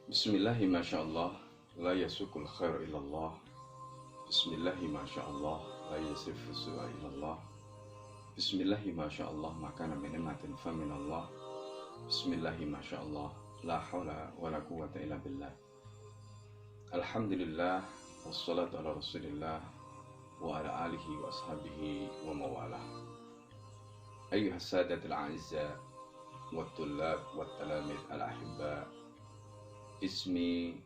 Bismillahi masyaallah, la yasukul khair illallah. Bismillahi masyaallah, la yasifu su'a illallah. Bismillahi masyaallah, makana min ni'matin faminallah. Bismillahi masyaallah, la hawla wa la quwwata illa billah. Alhamdulillah, wassalatu ala rasulillah, wa ala alihi wa ashabihi wa mawalah. Ayyuhas sadatul a'izza, wa tullab wa talamid al-ahibba. Ismi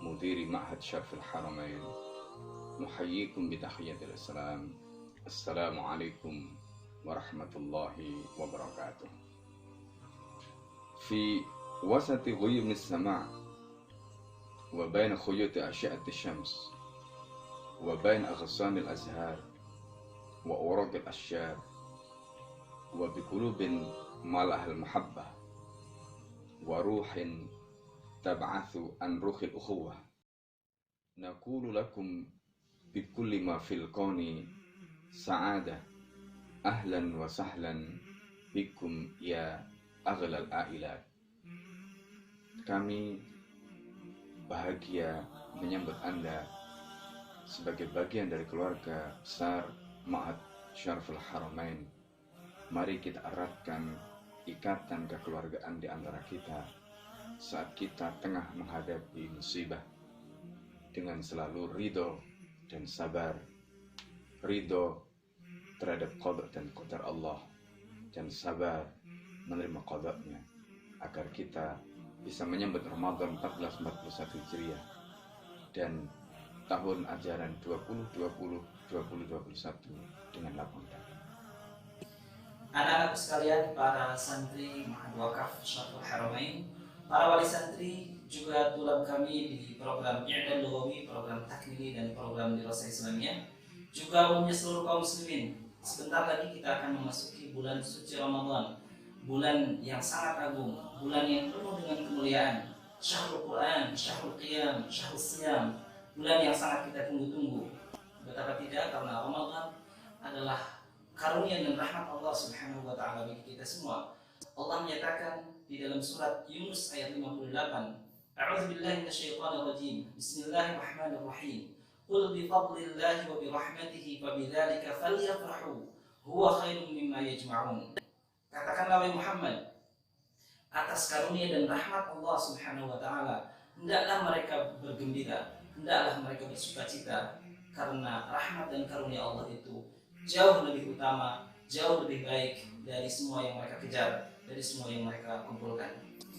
mudiri Ma'had Syarfil Haramain, muhayyikum bitahiyyatil Islam. Assalamualaikum warahmatullahi wabarakatuh. Fi wasati ghuyumis sama' wa bain khuyuti asy'ati syams wa bain aghsanil azhar wa uraqil asyar wa biqulubin malahal mahabbah wa ruhin tab'athu an ruhil ukhuwah. Naqulu lakum bikulli ma fil qawni sa'adah, ahlan wa sahlan bikum ya aghlal ailat. Kami bahagia menyambut Anda sebagai bagian dari keluarga besar Ma'had Syarfil Haramain. Mari kita eratkan ikatan kekeluargaan di antara kita saat kita tengah menghadapi musibah, dengan selalu ridho dan sabar. Ridho terhadap qada dan qadar Allah, dan sabar menerima qadanya, agar kita bisa menyambut Ramadan 1441 Hijriah dan tahun ajaran 2020-2021 dengan lapang dada. Anak-anak sekalian, para santri Ma'had Wakaf Syarfil Haramain, para wali santri, juga tulab kami di program I'dad Lughawi, program Takmili, dan program Dirasah Islamiyah, juga umumnya seluruh kaum muslimin. Sebentar lagi kita akan memasuki bulan suci Ramadan, bulan yang sangat agung, bulan yang penuh dengan kemuliaan, Syahrul Quran, Syahrul Qiyam, Syahrul Siyam, bulan yang sangat kita tunggu-tunggu. Betapa tidak, karena Ramadan adalah karunia dan rahmat Allah Subhanahu wa taala bagi kita semua. Allah menyatakan di dalam surat Yunus ayat 58, A'udzubillahi minasyaitonir rajim. Bismillahirrahmanirrahim. Qul bi fadlillahi wa bi rahmatihi fabidzalika falyafrahu huwa khairum mimma yajma'un. Katakanlah wahai Muhammad, atas karunia dan rahmat Allah Subhanahu wa taala hendaklah mereka bergembira, hendaklah mereka bersukacita, karena rahmat dan karunia Allah itu jauh lebih utama, jauh lebih baik dari semua yang mereka kejar, dari semua yang mereka kumpulkan.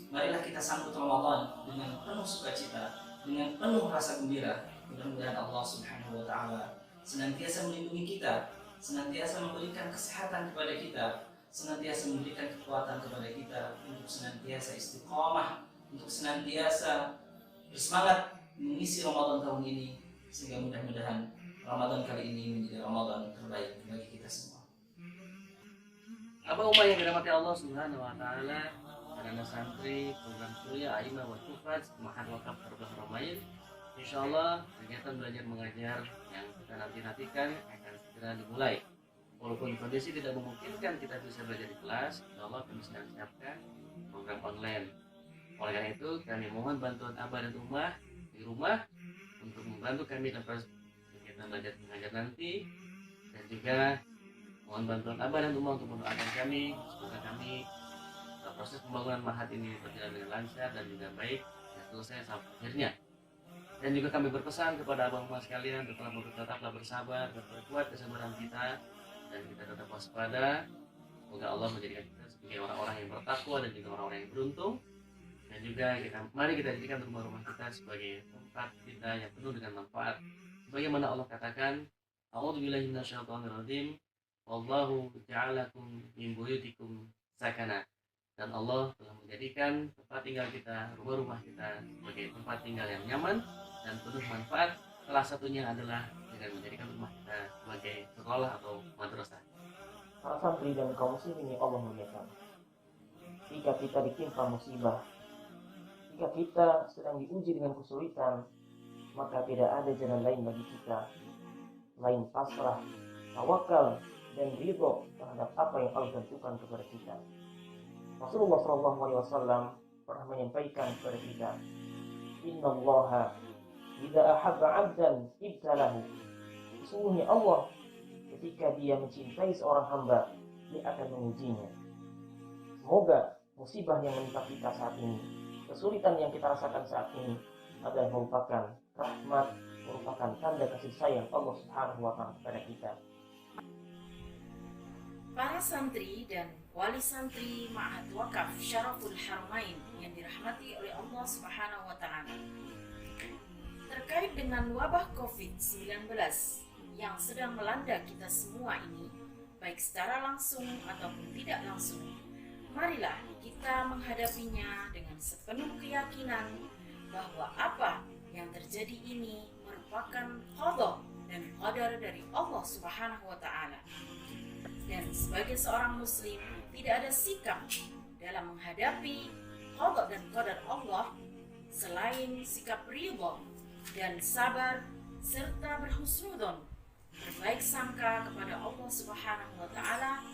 Marilah kita sambut Ramadan dengan penuh sukacita, dengan penuh rasa gembira. Mudah-mudahan Allah Subhanahu wa taala senantiasa melindungi kita, senantiasa memberikan kesehatan kepada kita, senantiasa memberikan kekuatan kepada kita untuk senantiasa istiqamah, untuk senantiasa bersemangat mengisi Ramadan tahun ini, sehingga mudah-mudahan Ramadan kali ini menjadi Ramadan terbaik bagi kita semua. Abah Umar yang dirahmati Allah Subhanahu wa taala, anak santri program kuliah Aimah wa Tufat Ma'had Wakaf Syarfil Haramain, insyaallah kegiatan belajar mengajar yang kita nantikan akan segera dimulai. Walaupun kondisi tidak memungkinkan kita bisa belajar di kelas, insyaallah kami sedang siapkan program online. Oleh karena itu, kami mohon bantuan Abah dan Umah di rumah untuk membantu kami dalam kegiatan belajar mengajar nanti, dan juga mohon bantuan Abah dan Umah untuk mendoakan kami, semoga kami proses pembangunan Ma'had ini berjalan dengan lancar dan juga baik dan selesai sampai akhirnya. Dan juga kami berpesan kepada Abah Umah sekalian, tetaplah bersabar, berkuat kesabaran kita, dan kita tetap waspada. Semoga Allah menjadikan kita sebagai orang-orang yang bertakwa dan juga orang-orang yang beruntung. Dan juga mari kita jadikan rumah-rumah kita sebagai tempat kita yang penuh dengan manfaat. Sebagaimana Allah katakan, A'udzubillahi minasyaitonir rajim. Wallahu ja'alakum min buyutikum sakana. Dan Allah telah menjadikan tempat tinggal kita, rumah-rumah kita sebagai tempat tinggal yang nyaman dan penuh manfaat. Salah satunya adalah dengan menjadikan rumah kita sebagai sekolah atau madrasah. Para santri dan kaum muslimin yang Allah muliakan, jika kita ditimpa musibah, jika kita sedang diuji dengan kesulitan, maka tidak ada jalan lain bagi kita lain pasrah, tawakal, dan ridho terhadap apa yang Allah tentukan kepada kita. Rasulullah SAW pernah menyampaikan kepada kita, Innallaha idza ahabba 'abdan ibtalahu. Sesungguhnya Allah ketika dia mencintai seorang hamba, dia akan mengujinya. Semoga musibah yang menimpa kita saat ini, kesulitan yang kita rasakan saat ini adalah merupakan rahmat, merupakan tanda kasih sayang Allah Subhanahu wa Ta'ala kepada kita. Para santri dan wali santri Ma'had Wakaf Syaraful Haramain yang dirahmati oleh Allah Subhanahu wa Ta'ala, terkait dengan wabah COVID-19 yang sedang melanda kita semua ini, baik secara langsung ataupun tidak langsung, marilah kita menghadapinya dengan sepenuh keyakinan bahwa apa yang terjadi ini merupakan qada dan qadar dari Allah Subhanahu wa Ta'ala. Dan sebagai seorang muslim, tidak ada sikap dalam menghadapi qada dan qadar Allah selain sikap ridha dan sabar serta berhusnudzon, berbaik sangka kepada Allah Subhanahu wa Ta'ala,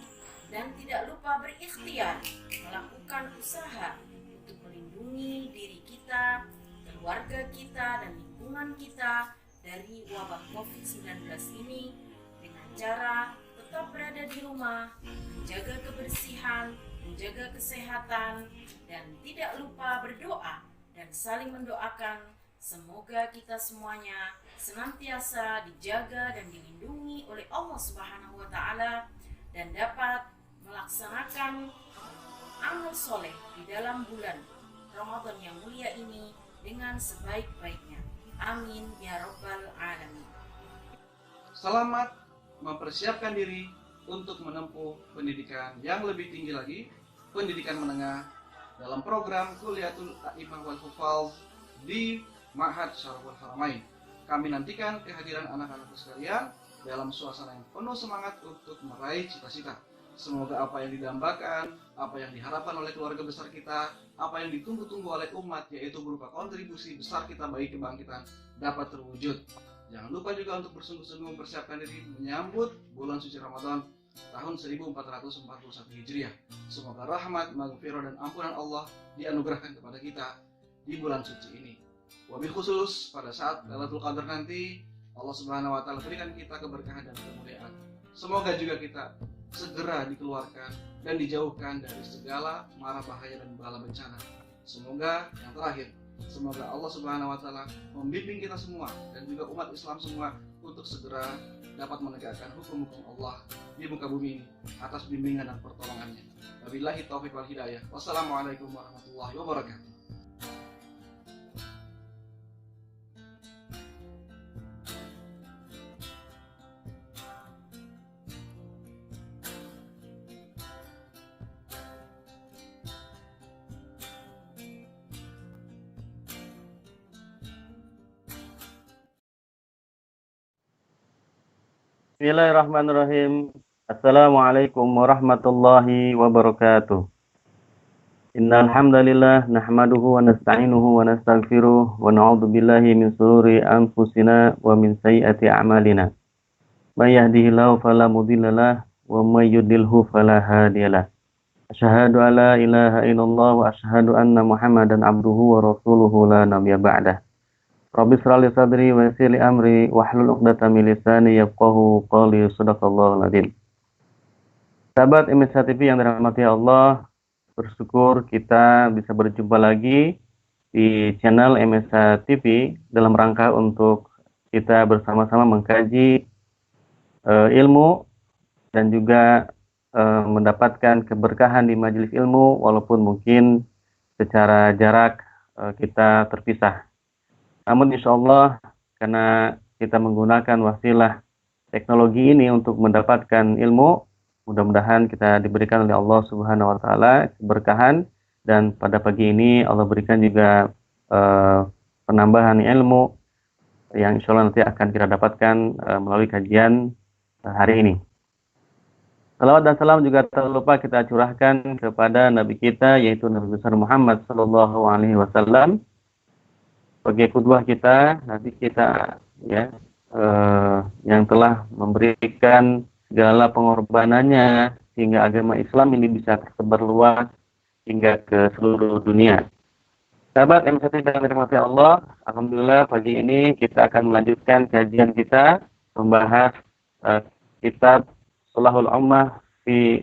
dan tidak lupa berikhtiar melakukan usaha untuk melindungi diri kita, keluarga kita, dan lingkungan kita dari wabah COVID-19 ini dengan cara tetap berada di rumah, menjaga kebersihan, menjaga kesehatan, dan tidak lupa berdoa dan saling mendoakan semoga kita semuanya senantiasa dijaga dan dilindungi oleh Allah Subhanahu wa Ta'ala dan dapat melaksanakan amal soleh di dalam bulan Ramadan yang mulia ini dengan sebaik-baiknya. Amin ya Rabbal Alamin. Selamat mempersiapkan diri untuk menempuh pendidikan yang lebih tinggi lagi, pendidikan menengah dalam program Kuliatul A'imah wal Hufaz di Ma'had Syaraful Haramain. Kami nantikan kehadiran anak-anakku sekalian dalam suasana yang penuh semangat untuk meraih cita-cita. Semoga apa yang didambakan, apa yang diharapkan oleh keluarga besar kita, apa yang ditunggu-tunggu oleh umat, yaitu berupa kontribusi besar kita bagi kebangkitan, dapat terwujud. Jangan lupa juga untuk bersungguh-sungguh mempersiapkan diri menyambut bulan suci Ramadan tahun 1441 Hijriah. Semoga rahmat, maghfirah, dan ampunan Allah dianugerahkan kepada kita di bulan suci ini. Wabil khusus pada saat Lailatul Qadar nanti, Allah Subhanahu wa Ta'ala berikan kita keberkahan dan kemuliaan. Semoga juga kita segera dikeluarkan dan dijauhkan dari segala mara bahaya dan bala bencana. Semoga yang terakhir, semoga Allah Subhanahu wa Ta'ala membimbing kita semua dan juga umat Islam semua untuk segera dapat menegakkan hukum-hukum Allah di muka bumi ini atas bimbingan dan pertolongannya. Wabillahi taufiq wal hidayah. Wassalamualaikum warahmatullahi wabarakatuh. Bismillahirrahmanirrahim. Assalamualaikum warahmatullahi wabarakatuh. Innal hamdalillah nahmaduhu wa nasta'inuhu wa nastaghfiruh wa na'udzu billahi min shururi anfusina wa min sayyiati a'malina. May yahdihillahu fala mudhillalah wa may yudlilhu fala hadiyalah. Asyhadu an la ilaha illallah wa asyhadu anna Muhammadan abduhu wa rasuluhu la nabiyya ba'dah. Rabbi shrah li sadri wa yassir li amri wahlul 'uqdatam min lisani yafqahu qawli. Shadaqallahul adzim. Sahabat MSH TV yang dirahmati Allah, bersyukur kita bisa berjumpa lagi di channel MSH TV dalam rangka untuk kita bersama-sama mengkaji ilmu dan juga mendapatkan keberkahan di majelis ilmu walaupun mungkin secara jarak kita terpisah. Namun insya Allah karena kita menggunakan wasilah teknologi ini untuk mendapatkan ilmu, mudah-mudahan kita diberikan oleh Allah Subhanahu wa Ta'ala keberkahan, dan pada pagi ini Allah berikan juga penambahan ilmu yang insya Allah nanti akan kita dapatkan melalui kajian hari ini. Salawat dan salam juga tak lupa kita curahkan kepada Nabi kita, yaitu Nabi besar Muhammad Sallallahu Alaihi Wasallam, sebagai qudwah kita, Nabi kita ya, yang telah memberikan segala pengorbanannya sehingga agama Islam ini bisa tersebar luas hingga ke seluruh dunia. Sahabat MST yang dirahmati Allah, alhamdulillah pagi ini kita akan melanjutkan kajian kita membahas kitab Shalahul Ummah fi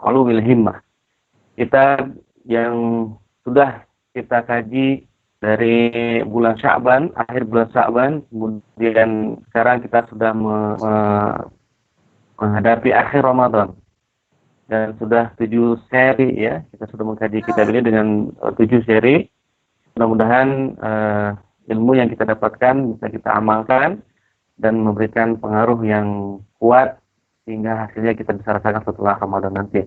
Ulumil Himmah. Kitab yang sudah kita kaji dari bulan Sya'ban, akhir bulan Sya'ban, kemudian sekarang kita sudah menghadapi akhir Ramadan. Dan sudah 7 seri ya, kita sudah mengkaji kitab ini dengan 7 seri. Mudah-mudahan ilmu yang kita dapatkan bisa kita amalkan dan memberikan pengaruh yang kuat sehingga hasilnya kita bisa rasakan setelah Ramadan nanti.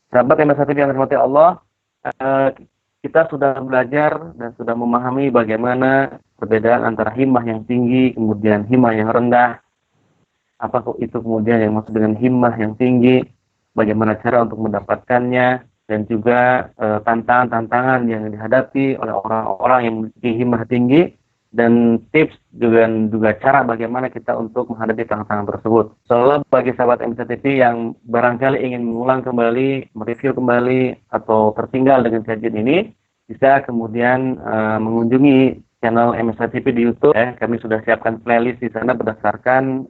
Sahabat yang dirahmati Allah, kita sudah belajar dan sudah memahami bagaimana perbedaan antara himmah yang tinggi kemudian himmah yang rendah. Apa itu kemudian yang maksud dengan himmah yang tinggi? Bagaimana cara untuk mendapatkannya, dan juga tantangan-tantangan yang dihadapi oleh orang-orang yang memiliki himmah tinggi, dan tips juga cara bagaimana kita untuk menghadapi tantangan tersebut. Soalnya bagi sahabat MST yang barangkali ingin mengulang kembali, mereview kembali, atau tertinggal dengan kajian ini, bisa kemudian mengunjungi channel MST di YouTube. Kami sudah siapkan playlist di sana berdasarkan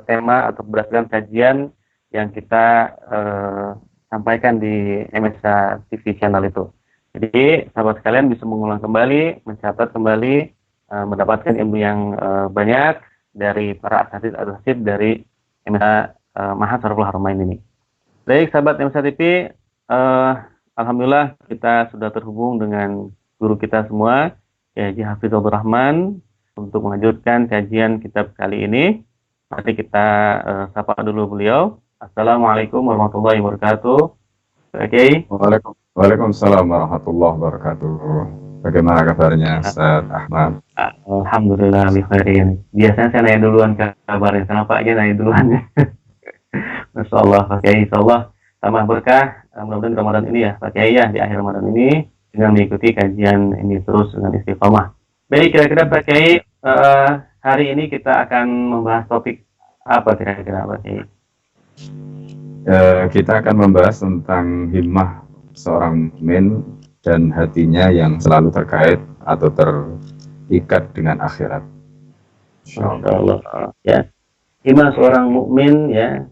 tema atau berdasarkan kajian yang kita sampaikan di MSA TV channel itu. Jadi sahabat sekalian bisa mengulang kembali, mencatat kembali, mendapatkan ilmu yang banyak dari para asatidz dari MSA Ma'had Syaraful Haramain ini. Baik sahabat MSA TV, alhamdulillah kita sudah terhubung dengan guru kita semua, Haji Hafizul Rahman, untuk melanjutkan kajian kitab kali ini. Mari kita sapa dulu beliau. Assalamualaikum warahmatullahi wabarakatuh. Oke. Waalaikumsalam warahmatullahi wabarakatuh. Bagaimana kabarnya Ustaz Ahmad? Alhamdulillah bikhairin. Biasanya saya nanya duluan kabarnya, kenapa aja nanya duluan? Masya Allah, Pak Kiai, insya Allah tambah berkah. Mudah-mudahan Ramadan ini ya, Pak Kiai ya, di akhir Ramadan ini dengan mengikuti kajian ini terus dengan istiqomah. Baik, kira-kira Pak Kiai, hari ini kita akan membahas topik apa kira-kira Pak Kiai? Kita akan membahas tentang himmah seorang mukmin dan hatinya yang selalu terkait atau terikat dengan akhirat. Masya Allah, ya. Himmah seorang mukmin ya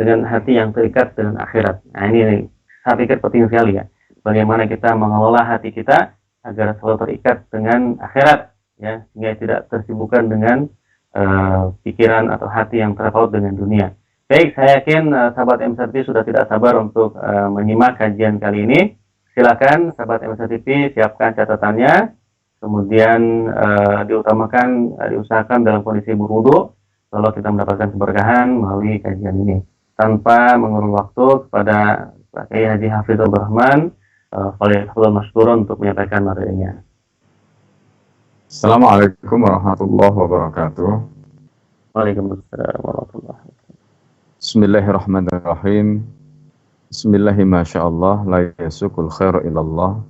dengan hati yang terikat dengan akhirat. Nah ini saya pikir penting sekali ya. Bagaimana kita mengelola hati kita agar selalu terikat dengan akhirat ya, sehingga tidak tersibukkan dengan pikiran atau hati yang terpaut dengan dunia. Baik, saya yakin sahabat MST sudah tidak sabar untuk menyimak kajian kali ini. Silakan sahabat MST siapkan catatannya, kemudian diusahakan dalam kondisi berwudu, kalau kita mendapatkan keberkahan melalui kajian ini. Tanpa mengurung waktu kepada Pak Kiai Haji Hafizul Rahman, Khalifah Masykurun untuk menyampaikan materinya. Assalamualaikum warahmatullahi wabarakatuh. Waalaikumsalam warahmatullahi wabarakatuh. Bismillahirrahmanirrahim. Bismillahi masyaallah la yasukul khairu ilallah.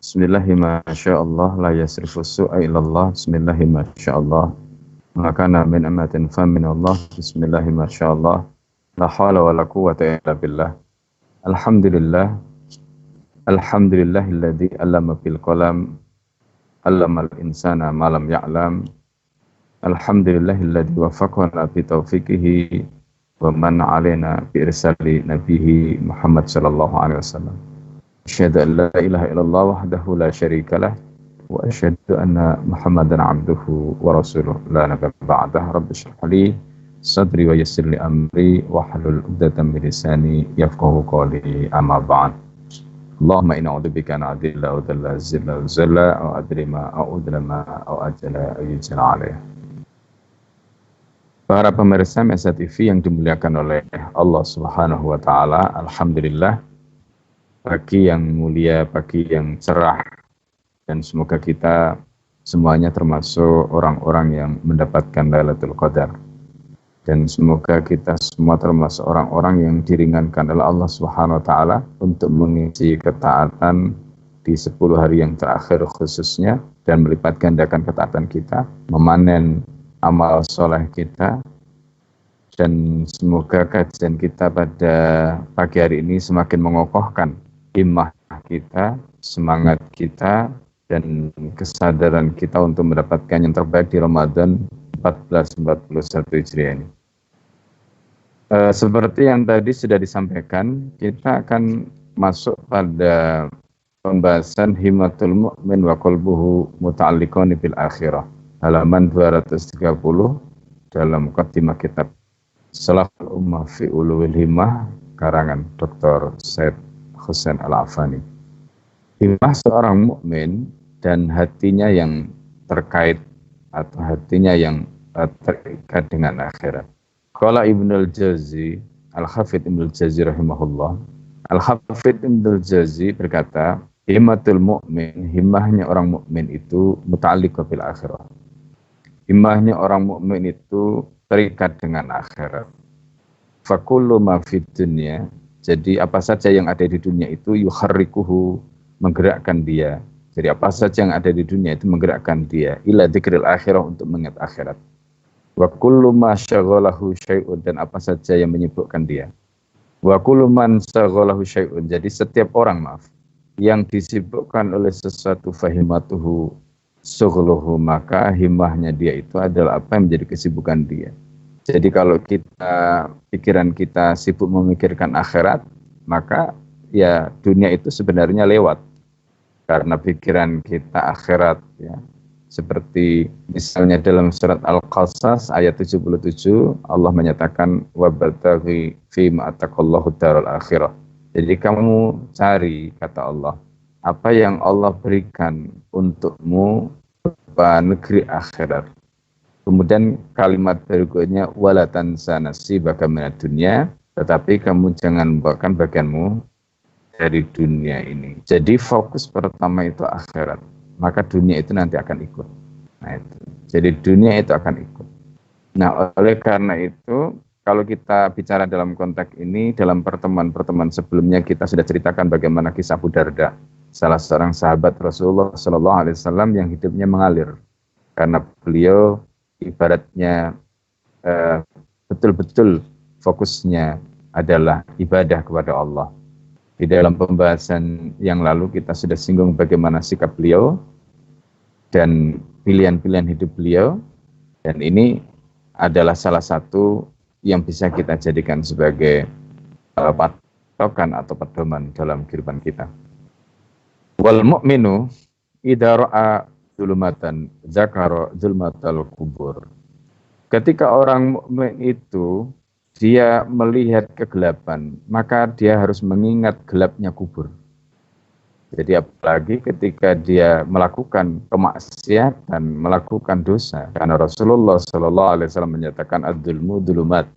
Bismillahi masyaallah la yasrifu su'a ilallah. Bismillahi masyaallah ma kana min amatin fa min Allah. Bismillahi masyaallah la hawla wa la quwwata illa billah. Alhamdulillah. Alhamdulillahilladzi 'allama bil qalam 'allamal insana ma lam ya'lam. Alhamdulillahilladzi waffaqana bi taufiqihi wa man 'alaina bi irsali nabihi Muhammad sallallahu alaihi wasallam. Asyhadu an la ilaha illallah wahdahu la syarikalah wa asyhadu anna Muhammadan 'abduhu wa rasuluh la nabiyya ba'dah. Rabbi shrah li sadri wa yassir li amri wa hlul 'uqdatam min lisani yafqahu qawli, amma ba'd. Allahumma inna a'udzubika an adilla wa dalla zilla wa zalla aw adrima aw udlama aw ajala yujala alaih. Para pemirsa MSA TV yang dimuliakan oleh Allah Subhanahu wa taala, alhamdulillah pagi yang mulia, pagi yang cerah, dan semoga kita semuanya termasuk orang-orang yang mendapatkan Lailatul Qadar. Dan semoga kita semua termasuk orang-orang yang diringankan oleh Allah Subhanahu wa taala untuk mengisi ketaatan di 10 hari yang terakhir khususnya, dan melipat gandakan ketaatan kita, memanen amal soleh kita. Dan semoga kajian kita pada pagi hari ini semakin mengokohkan himmah kita, semangat kita, dan kesadaran kita untuk mendapatkan yang terbaik di Ramadan 1441 Hijriah ini. Seperti yang tadi sudah disampaikan, kita akan masuk pada pembahasan himmatul mu'min wa qalbuhu muta'alliqun bil akhirah, halaman 230 dalam muqaddimah kitab Salaful Ummah fi Uluwil Himmah karangan Dr. Said Husain Al-Afani. Himmah seorang mukmin dan hatinya yang terkait atau hatinya yang terikat dengan akhirat. Qala Ibnul Jauzi, Al-Hafidz Ibnul Jauzi rahimahullah. Al-Hafidz Ibnul Jauzi berkata, himmatul mu'min, himmahnya orang mukmin itu muta'alliq bil akhirah. Himmahnya orang mukmin itu terikat dengan akhirat. Fa kullu ma fid dunya, jadi apa saja yang ada di dunia itu yuharrikuhu, menggerakkan dia. Jadi apa saja yang ada di dunia itu menggerakkan dia ila dzikril akhirah, untuk mengingat akhirat. Wa kullu ma syaghalahu syai'un, dan apa saja yang menyibukkan dia. Wa kullu man syaghalahu syai'un, jadi setiap orang yang disibukkan oleh sesuatu fahimatuhu syughluhu, maka himmahnya dia itu adalah apa yang menjadi kesibukan dia. Jadi kalau pikiran kita sibuk memikirkan akhirat, maka ya dunia itu sebenarnya lewat karena pikiran kita akhirat, ya. Seperti misalnya dalam surat Al-Qasas ayat 77, Allah menyatakan wabtaghi fima ataqallahu darul akhirah. Jadi kamu cari, kata Allah, apa yang Allah berikan untukmu berupa negeri akhirat. Kemudian kalimat berikutnya wala tansa nasibaka minad dunya, tetapi kamu jangan lupakan bagianmu dari dunia ini. Jadi fokus pertama itu akhirat, maka dunia itu nanti akan ikut. Nah itu. Jadi dunia itu akan ikut. Nah oleh karena itu, kalau kita bicara dalam konteks ini, dalam pertemuan-pertemuan sebelumnya kita sudah ceritakan bagaimana kisah Abu Darda, salah seorang sahabat Rasulullah SAW yang hidupnya mengalir karena beliau ibaratnya betul-betul fokusnya adalah ibadah kepada Allah. Di dalam pembahasan yang lalu kita sudah singgung bagaimana sikap beliau dan pilihan-pilihan hidup beliau, dan ini adalah salah satu yang bisa kita jadikan sebagai patokan atau pedoman dalam kehidupan kita. Wal mu'minu idza ra'a zulmatan zakara zulmatal kubur. Ketika orang mukmin itu dia melihat kegelapan, maka dia harus mengingat gelapnya kubur. Jadi apalagi ketika dia melakukan kemaksiatan, melakukan dosa, karena Rasulullah SAW menyatakan ad-dzulmu dzulumat.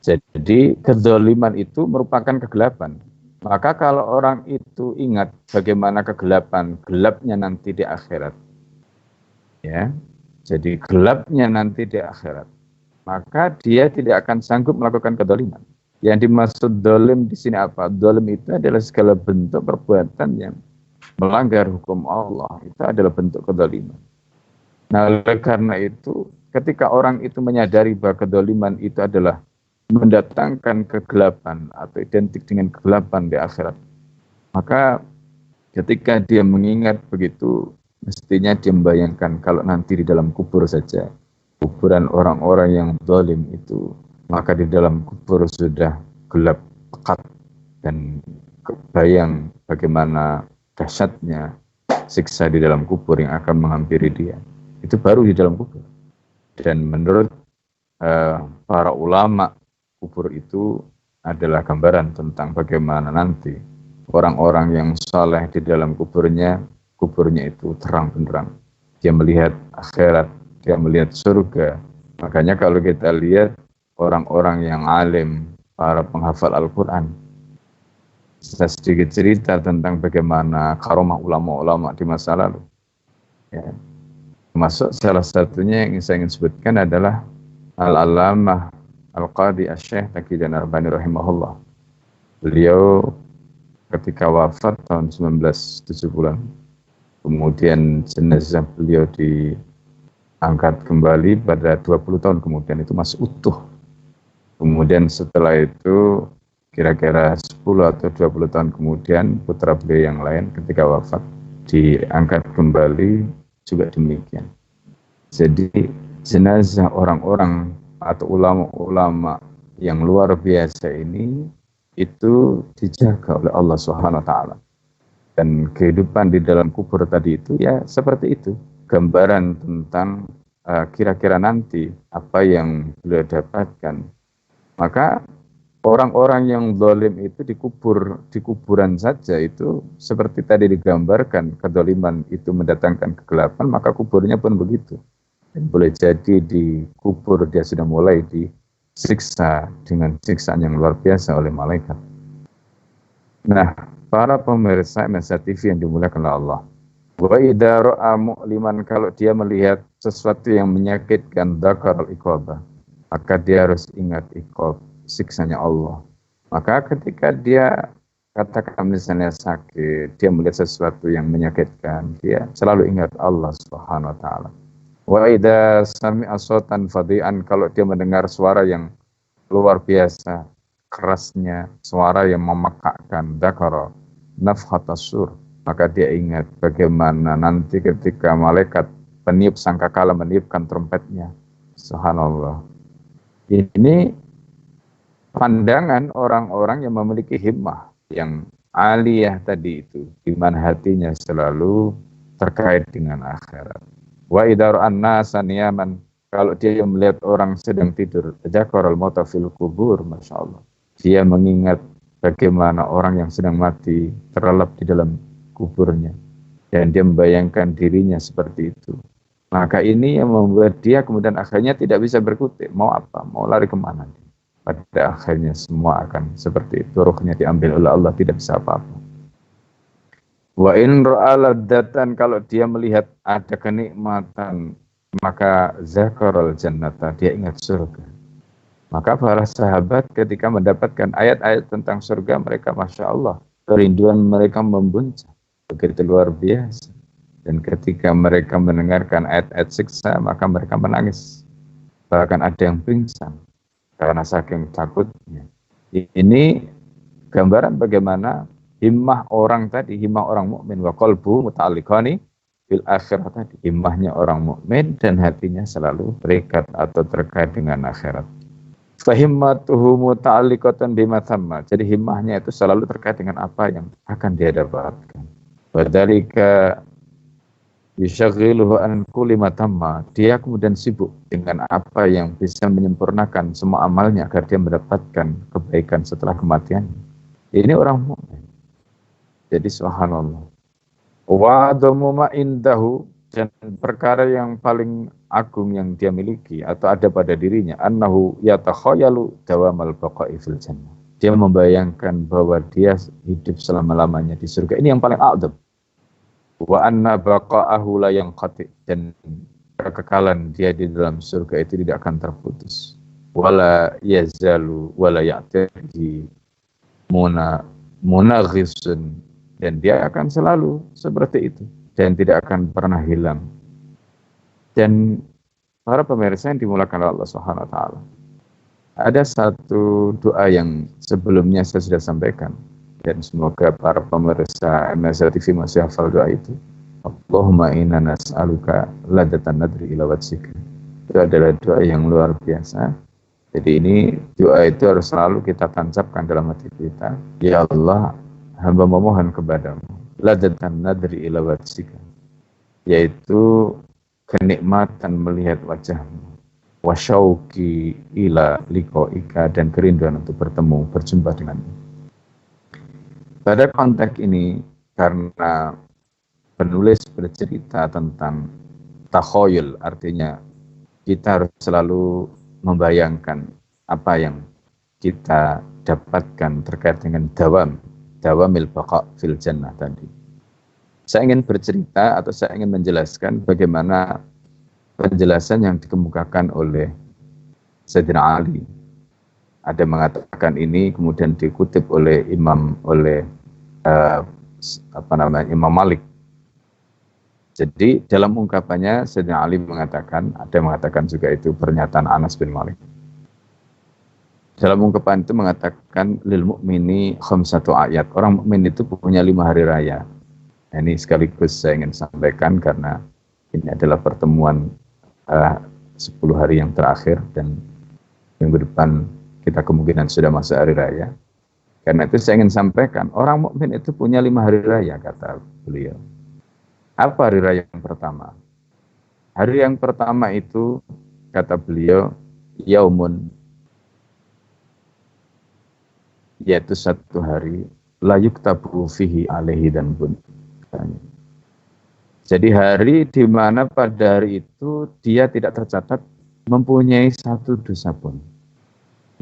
Jadi kedzaliman itu merupakan kegelapan. Maka kalau orang itu ingat bagaimana kegelapan, gelapnya nanti di akhirat, ya, jadi gelapnya nanti di akhirat, maka dia tidak akan sanggup melakukan kedzaliman. Yang dimaksud dolim di sini apa? Dolim itu adalah segala bentuk perbuatan yang melanggar hukum Allah. Itu adalah bentuk kedzaliman. Nah, oleh karena itu, ketika orang itu menyadari bahwa kedzaliman itu adalah mendatangkan kegelapan atau identik dengan kegelapan di akhirat, maka ketika dia mengingat begitu, mestinya dia membayangkan kalau nanti di dalam kubur saja, kuburan orang-orang yang zalim itu, maka di dalam kubur sudah gelap pekat, dan kebayang bagaimana dahsyatnya siksa di dalam kubur yang akan menghampiri dia. Itu baru di dalam kubur. Dan menurut para ulama, kubur itu adalah gambaran tentang bagaimana nanti orang-orang yang saleh di dalam kuburnya itu terang benderang. Dia melihat akhirat, dia melihat surga. Makanya kalau kita lihat orang-orang yang alim, para penghafal Al-Quran, saya sedikit cerita tentang bagaimana karomah ulama-ulama di masa lalu, ya. Termasuk salah satunya yang saya ingin sebutkan adalah Al-Allamah Al-Qadi Asy-Syaikh Taqiyuddin Arbani rahimahullah. Beliau ketika wafat tahun 1970, kemudian jenazah beliau diangkat kembali pada 20 tahun kemudian, itu masih utuh. Kemudian setelah itu kira-kira 10 atau 20 tahun kemudian putra beliau yang lain ketika wafat diangkat kembali juga demikian. Jadi jenazah orang-orang atau ulama-ulama yang luar biasa ini itu dijaga oleh Allah Subhanahu wa taala. Dan kehidupan di dalam kubur tadi itu ya seperti itu, gambaran tentang kira-kira nanti apa yang beliau dapatkan. Maka orang-orang yang zalim itu di kuburan saja itu seperti tadi digambarkan, kedzaliman itu mendatangkan kegelapan, maka kuburnya pun begitu. Dan boleh jadi di kubur dia sudah mulai disiksa dengan siksaan yang luar biasa oleh malaikat. Nah, para pemirsa MSA TV yang dimuliakan oleh Allah, wa idza ra'a mu'liman, kalau dia melihat sesuatu yang menyakitkan, dzakar al-iqabah, maka dia harus ingat iqab, siksanya Allah. Maka ketika dia katakan misalnya sakit, dia melihat sesuatu yang menyakitkan, dia selalu ingat Allah Subhanahu wa taala. Wa idza sami'a sautan fadhi'an, kalau dia mendengar suara yang luar biasa, kerasnya, suara yang memakakkan, dzakara nafhatas sur, maka dia ingat bagaimana nanti ketika malaikat peniup sangkakala meniupkan trompetnya. Subhanallah. Ini pandangan orang-orang yang memiliki himmah yang aliyah tadi itu, di mana hatinya selalu terkait dengan akhirat. Wa idza ra'an nasa niyaman, kalau dia melihat orang sedang tidur, dzakaral mauta fil kubur, masyaallah. Dia mengingat bagaimana orang yang sedang mati terlelap di dalam kuburnya dan dia membayangkan dirinya seperti itu. Maka ini yang membuat dia kemudian akhirnya tidak bisa berkutik, mau apa, mau lari kemana. Pada akhirnya semua akan seperti itu, ruhnya diambil oleh Allah, tidak bisa apa-apa. Wa in ra'a ladzatan, kalau dia melihat ada kenikmatan, maka zakaral jannata, dia ingat surga. Maka para sahabat ketika mendapatkan ayat-ayat tentang surga, mereka Masya Allah, kerinduan mereka membuncah, begitu luar biasa. Dan ketika mereka mendengarkan ayat-ayat siksa, maka mereka menangis. Bahkan ada yang pingsan karena saking takutnya. Ini gambaran bagaimana himmah orang tadi, himmah orang mukmin, wa qalbu muta'alliqani bil akhirah tadi. Himmahnya orang mukmin dan hatinya selalu terikat atau terkait dengan akhirat. Fahimmatuhu muta'alliqatan bima thamma. Jadi himmahnya itu selalu terkait dengan apa yang akan dia dapatkan. Wadzalika yushaghiluhu an kulli ma tamma. Dia kemudian sibuk dengan apa yang bisa menyempurnakan semua amalnya agar dia mendapatkan kebaikan setelah kematian. Ini orang mukmin. Jadi subhanallah. Wa adamu ma indahu, dan perkara yang paling agung yang dia miliki atau ada pada dirinya, annahu yatakhayalu dawamal baqa'i fil jannah. Dia membayangkan bahwa dia hidup selama-lamanya di surga. Ini yang paling a'dzam. Wa anna baqa'ahu la yanqati, dan kekekalan dia di dalam surga itu tidak akan terputus. Wala yazalu wala ya'tadi munaghisun, dan dia akan selalu seperti itu dan tidak akan pernah hilang. Dan para pemirsa yang dimulakan oleh Allah Subhanahu wa taala, ada satu doa yang sebelumnya saya sudah sampaikan, dan semoga para pemirsa MSA TV masih hafal doa itu. Allahumma inna nas'aluka ladatan nadri ila wajhika. Itu adalah doa yang luar biasa. Jadi ini doa itu harus selalu kita tancapkan dalam hati kita. Ya Allah, hamba memohon kepadamu ladatan nadri ila wajhika, yaitu kenikmatan melihat wajahmu, wa syauqi ila liqaika, dan kerinduan untuk bertemu, berjumpa denganmu. Pada konteks ini, karena penulis bercerita tentang takhoyul, artinya kita harus selalu membayangkan apa yang kita dapatkan terkait dengan dawamil baqa' fil jannah tadi. Saya ingin bercerita atau saya ingin menjelaskan bagaimana penjelasan yang dikemukakan oleh Sayyidina Ali. Ada mengatakan ini kemudian dikutip oleh Imam Malik. Jadi dalam ungkapannya Sayyidina Ali mengatakan, ada yang mengatakan juga itu pernyataan Anas bin Malik. Dalam ungkapan itu mengatakan lil mu'mini khamsatu ayat. Orang mukmin itu punya 5 hari raya. Nah, ini sekaligus saya ingin sampaikan karena ini adalah pertemuan 10 hari yang terakhir dan minggu depan kita kemungkinan sudah masuk hari raya. Karena itu saya ingin sampaikan, orang mukmin itu punya 5 hari raya, kata beliau. Apa hari raya yang pertama? Hari yang pertama itu, kata beliau, yaumun, yaitu satu hari la yuktabu fihi alaihi dan bun. Jadi hari di mana pada hari itu dia tidak tercatat mempunyai satu dosa pun.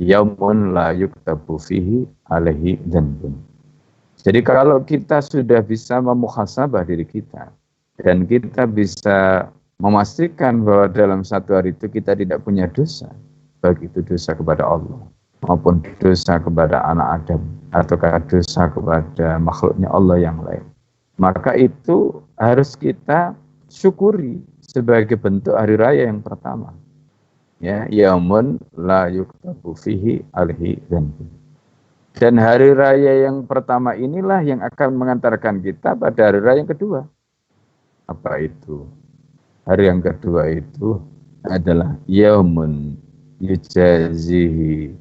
Yaumun la yuktabu fihi alaihi dan bun. Jadi kalau kita sudah bisa memuhasabah diri kita dan kita bisa memastikan bahwa dalam satu hari itu kita tidak punya dosa, baik itu dosa kepada Allah maupun dosa kepada anak Adam ataukah dosa kepada makhluknya Allah yang lain, maka itu harus kita syukuri sebagai bentuk hari raya yang pertama. Ya, yaumun la yuktabu fihi alaihi dzanbun. Dan hari raya yang pertama inilah yang akan mengantarkan kita pada hari raya yang kedua. Apa itu? Hari yang kedua itu adalah yaumun yujazihi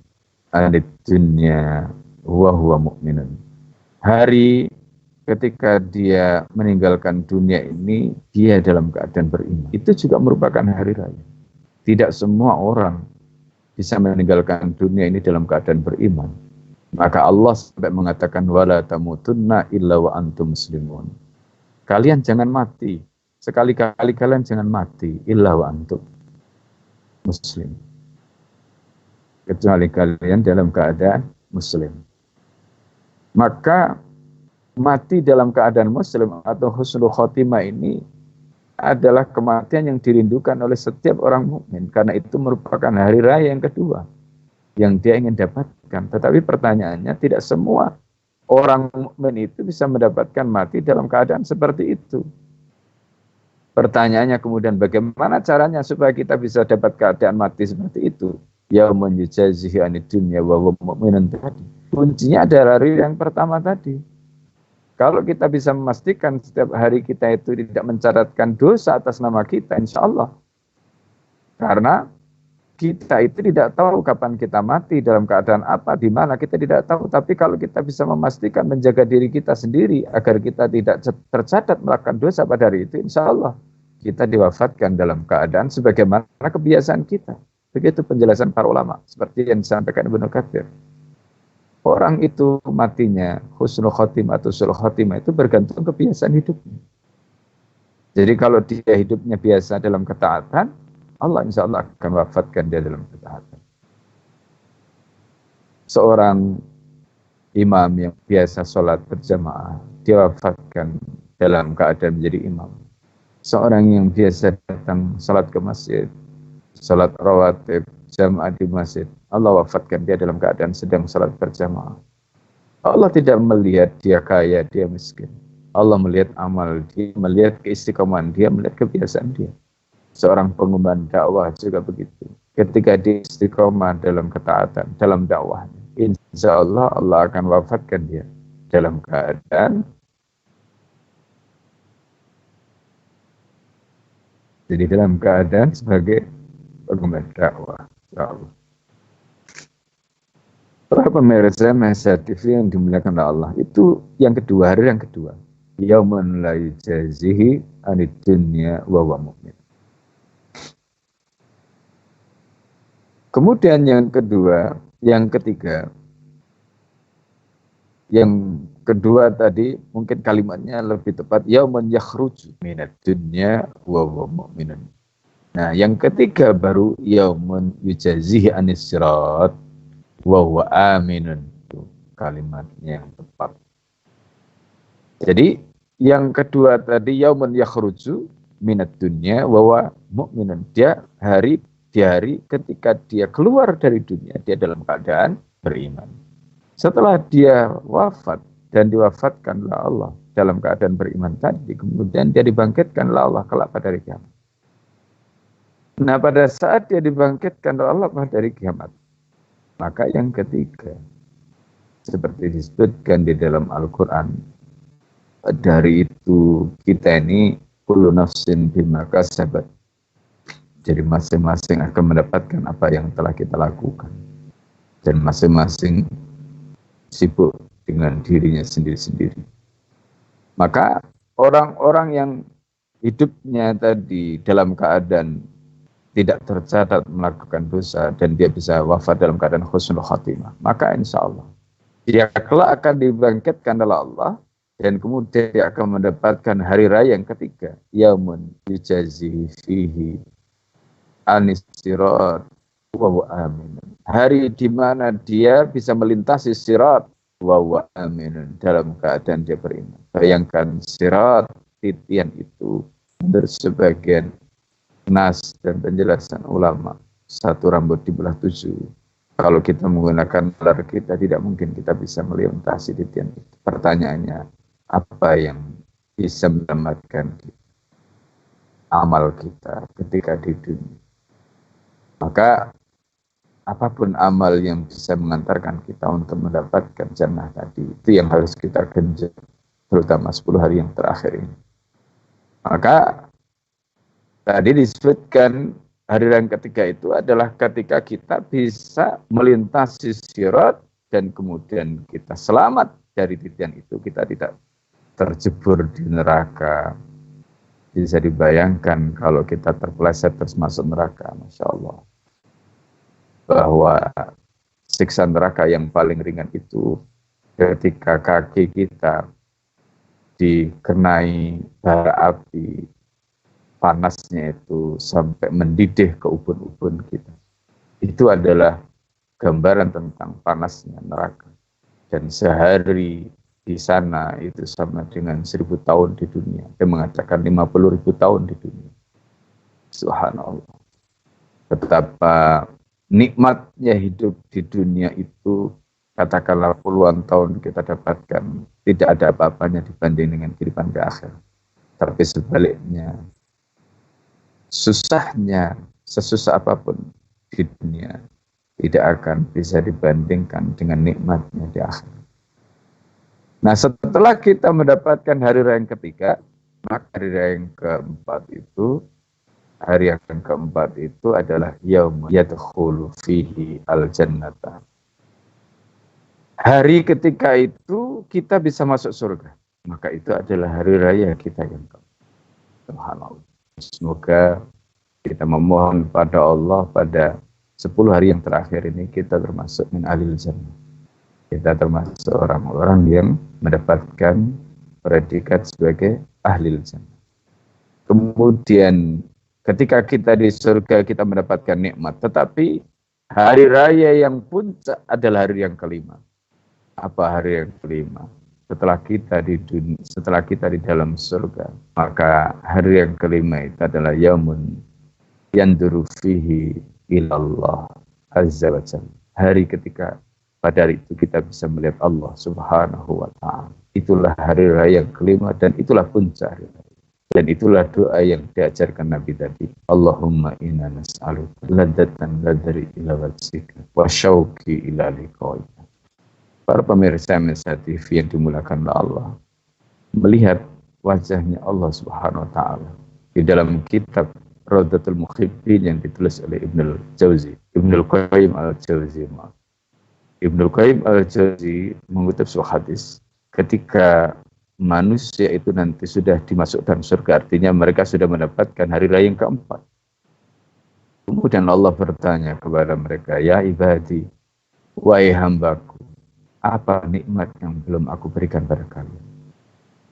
anid dunya wa huwa mu'minun. Hari ketika dia meninggalkan dunia ini, dia dalam keadaan beriman. Itu juga merupakan hari raya. Tidak semua orang bisa meninggalkan dunia ini dalam keadaan beriman. Maka Allah sampai mengatakan wala tamutunna illa wa antum muslimun. Kalian jangan mati. Sekali-kali kalian jangan mati illa wa antum muslim. Kecuali kalian dalam keadaan muslim. Maka mati dalam keadaan muslim atau husnul khotimah ini adalah kematian yang dirindukan oleh setiap orang mukmin, karena itu merupakan hari raya yang kedua yang dia ingin dapatkan. Tetapi pertanyaannya, tidak semua orang mukmin itu bisa mendapatkan mati dalam keadaan seperti itu. Pertanyaannya kemudian, bagaimana caranya supaya kita bisa dapat keadaan mati seperti itu? Yaumun yujazihi anid dunya wa huwa mu'minun tadi. Kuncinya adalah hari yang pertama tadi. Kalau kita bisa memastikan setiap hari kita itu tidak mencatatkan dosa atas nama kita, insya Allah. Karena kita itu tidak tahu kapan kita mati, dalam keadaan apa, di mana, kita tidak tahu. Tapi kalau kita bisa memastikan menjaga diri kita sendiri agar kita tidak tercatat melakukan dosa pada hari itu, insya Allah kita diwafatkan dalam keadaan sebagaimana kebiasaan kita. Begitu penjelasan para ulama, seperti yang disampaikan Ibnu Katsir. Orang itu matinya husnul khotimah atau sul khotimah itu bergantung kebiasaan hidupnya. Jadi kalau dia hidupnya biasa dalam ketaatan, Allah insya Allah akan wafatkan dia dalam ketaatan. Seorang imam yang biasa sholat berjamaah, dia wafatkan dalam keadaan menjadi imam. Seorang yang biasa datang sholat ke masjid, sholat rawatib, jamaah di masjid, Allah wafatkan dia dalam keadaan sedang sholat berjamaah. Allah tidak melihat dia kaya, dia miskin. Allah melihat amal dia, melihat keistiqomahan dia, melihat kebiasaan dia. Seorang pengembang dakwah juga begitu. Ketika dia istiqomah dalam ketaatan, dalam dakwahnya, insya Allah Allah akan wafatkan dia dalam keadaan sebagai pengembang dakwah. Allah. Para pemirsa Masa TV yang dimuliakan oleh Allah, itu yang kedua, hari yang kedua. Yaumun la yujazihi anid dunya wa huwa mu'min. Kemudian yang ketiga, yang kedua tadi mungkin kalimatnya lebih tepat, yaumun yakhruju minad dunya wa huwa mu'minun. Nah, yang ketiga baru yaumun yujazihi anis sirat wa huwa aminun. Itu kalimatnya yang tepat. Jadi yang kedua tadi yaumun yakhruju minad dunya wa huwa mu'minun. Dia hari ketika dia keluar dari dunia, dia dalam keadaan beriman. Setelah dia wafat dan diwafatkan oleh Allah dalam keadaan beriman tadi, kemudian dia dibangkitkan oleh Allah kelak pada hari kiamat. Nah, pada saat dia dibangkitkan oleh Allah pada hari kiamat, Maka yang ketiga, seperti disebutkan di dalam Al-Quran, dari itu kita ini kullu nafsin bima kasabat. Jadi masing-masing akan mendapatkan apa yang telah kita lakukan. Dan masing-masing sibuk dengan dirinya sendiri-sendiri. Maka orang-orang yang hidupnya tadi dalam keadaan tidak tercatat melakukan dosa dan dia bisa wafat dalam keadaan husnul khatimah, maka insya Allah dia kelak akan dibangkitkan oleh Allah dan kemudian dia akan mendapatkan hari raya yang ketiga, yaumun yujazi fihi anis sirat wa huwa aminun. Hari di mana dia bisa melintasi sirat wa huwa aminun, dalam keadaan dia beriman. Bayangkan sirat, titian itu menurut sebagian nas dan penjelasan ulama, satu rambut dibelah 7. Kalau kita menggunakan nalar kita, tidak mungkin kita bisa melintasi titian itu. Pertanyaannya, apa yang bisa menyelamatkan amal kita ketika di dunia? Maka apapun amal yang bisa mengantarkan kita untuk mendapatkan jannah tadi, itu yang harus kita genjot, terutama 10 hari yang terakhir ini. Maka tadi disebutkan hari yang ketiga itu adalah ketika kita bisa melintasi sirat dan kemudian kita selamat dari titian itu, kita tidak terjebur di neraka. Bisa dibayangkan kalau kita terpeleset terus masuk neraka, Masya Allah. Bahwa siksa neraka yang paling ringan itu ketika kaki kita dikenai bara api, panasnya itu sampai mendidih ke ubun-ubun kita. Itu adalah gambaran tentang panasnya neraka. Dan sehari di sana itu sama dengan 1000 tahun di dunia. Dia mengatakan 50.000 tahun di dunia. Subhanallah. Betapa nikmatnya hidup di dunia itu, katakanlah puluhan tahun kita dapatkan, tidak ada apa-apanya dibanding dengan kehidupan di akhir. Tapi sebaliknya, susahnya sesusah apapun di dunia tidak akan bisa dibandingkan dengan nikmatnya di akhir. Nah, setelah kita mendapatkan hari raya yang ketiga, maka hari raya yang keempat itu, hari yang keempat itu adalah yaum yadkhulu fihi al-jannata. Hari ketika itu kita bisa masuk surga. Maka itu adalah hari raya kita yang keempat. Subhanallah. Semoga kita memohon pada Allah pada 10 hari yang terakhir ini kita termasuk min ahlil jannah. Kita termasuk orang-orang yang mendapatkan predikat sebagai ahlil jannah. Kemudian ketika kita di surga kita mendapatkan nikmat, tetapi hari raya yang puncak adalah hari yang kelima. Apa hari yang kelima? Setelah kita di dunia, setelah kita di dalam surga, maka hari yang kelima itu adalah yaumun yanduru fihi ilallah azza wa jalla. Hari ketika pada hari itu kita bisa melihat Allah subhanahu wa ta'ala. Itulah hari raya yang kelima dan itulah puncak hari raya. Dan itulah doa yang diajarkan Nabi tadi. Allahumma inna nas'aluka ladatan ladari ila wajhika wa syauqi ila liqa'ika. Para pemirsa MSA TV yang dimulakan oleh Allah, melihat wajahnya Allah subhanahu wa ta'ala di dalam kitab Rawdatul Muhibbin yang ditulis oleh Ibnul Qayyim al-Jauzi. Ibnul Qayyim al-Jauzi mengutip sebuah hadis, ketika manusia itu nanti sudah dimasukkan surga, artinya mereka sudah mendapatkan hari raya yang keempat. Kemudian Allah bertanya kepada mereka, ya ibadi, wahai hambaku, apa nikmat yang belum aku berikan pada kalian?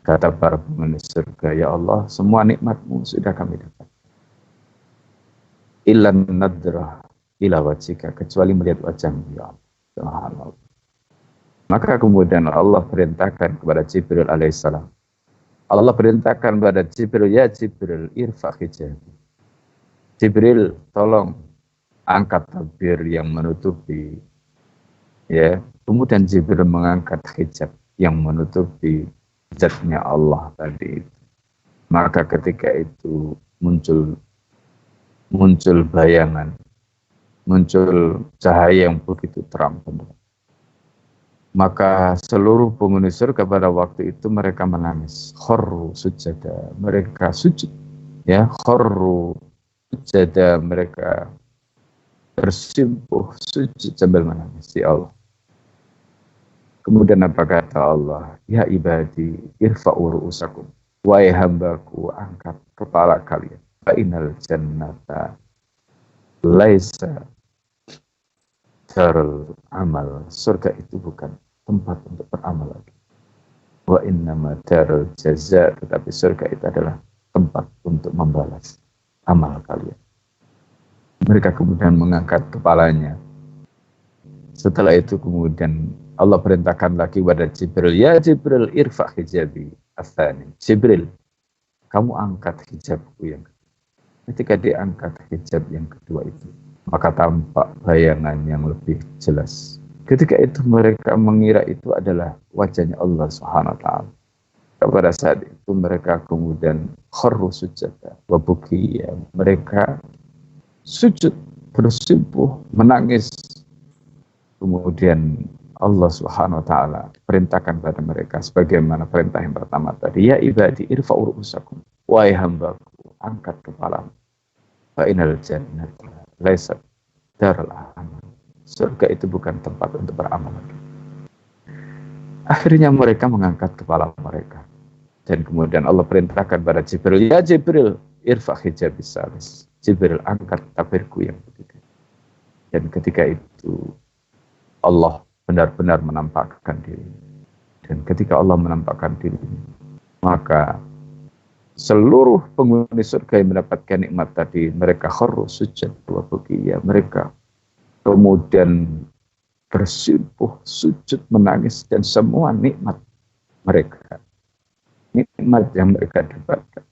Kata para penghuni surga, ya Allah, semua nikmatmu sudah kami dapat. Illan nadrah ila wajhika, kecuali melihat wajahmu, ya Allah. Subhanallah. Maka kemudian Allah perintahkan kepada Jibril alaihissalam. Allah perintahkan kepada Jibril, ya Jibril, irfa hijabi. Jibril, tolong angkat tabir yang menutupi. Ya, kemudian Jibril mengangkat hijab yang menutupi zatnya Allah tadi itu. Maka ketika itu muncul bayangan muncul cahaya yang begitu terang benderang. Maka seluruh penghuni surga pada waktu itu mereka menangis. Kharru sujada, mereka sujud. Ya, kharru sujada, mereka bersimpuh sujud sambil menangis. Ya Allah. Kemudian apa kata Allah? Ya ibadi, irfa'u ru'usakum. Wahai hambaku, angkat kepala kalian. Fa'inal jannata laisa darul amal. Surga itu bukan tempat untuk beramal lagi. Wa innama darul jaza, tetapi surga itu adalah tempat untuk membalas amal kalian. Mereka kemudian mengangkat kepalanya. Setelah itu kemudian Allah perintahkan lagi kepada Jibril, ya Jibril irfa' hijabi athani. Jibril, kamu angkat hijabku yang kedua. Ketika diangkat hijab yang kedua itu, maka tampak bayangan yang lebih jelas. Ketika itu mereka mengira itu adalah wajahnya Allah Subhanahu wa taala. Pada saat itu mereka kemudian kharru sujada wa bukiya. Mereka sujud, bersimpuh, menangis. Kemudian Allah Subhanahu wa taala perintahkan pada mereka sebagaimana perintah yang pertama tadi, ya ibadi irfa'u ru'usakum, wahai hambaku, angkat kepalamu. Fa inal jannata laysat darul amal. Surga itu bukan tempat untuk beramal lagi. Akhirnya mereka mengangkat kepala mereka. Dan kemudian Allah perintahkan pada Jibril, ya Jibril irfa' hijabis salis. Jibril, angkat tabirku yang ketiga. Dan ketika itu Allah benar-benar menampakkan diri. Dan ketika Allah menampakkan diri, maka seluruh penghuni surga yang mendapatkan nikmat tadi, mereka kharru sujud wa bukiya, mereka kemudian bersimpuh, sujud, menangis, dan semua nikmat mereka, nikmat yang mereka dapatkan,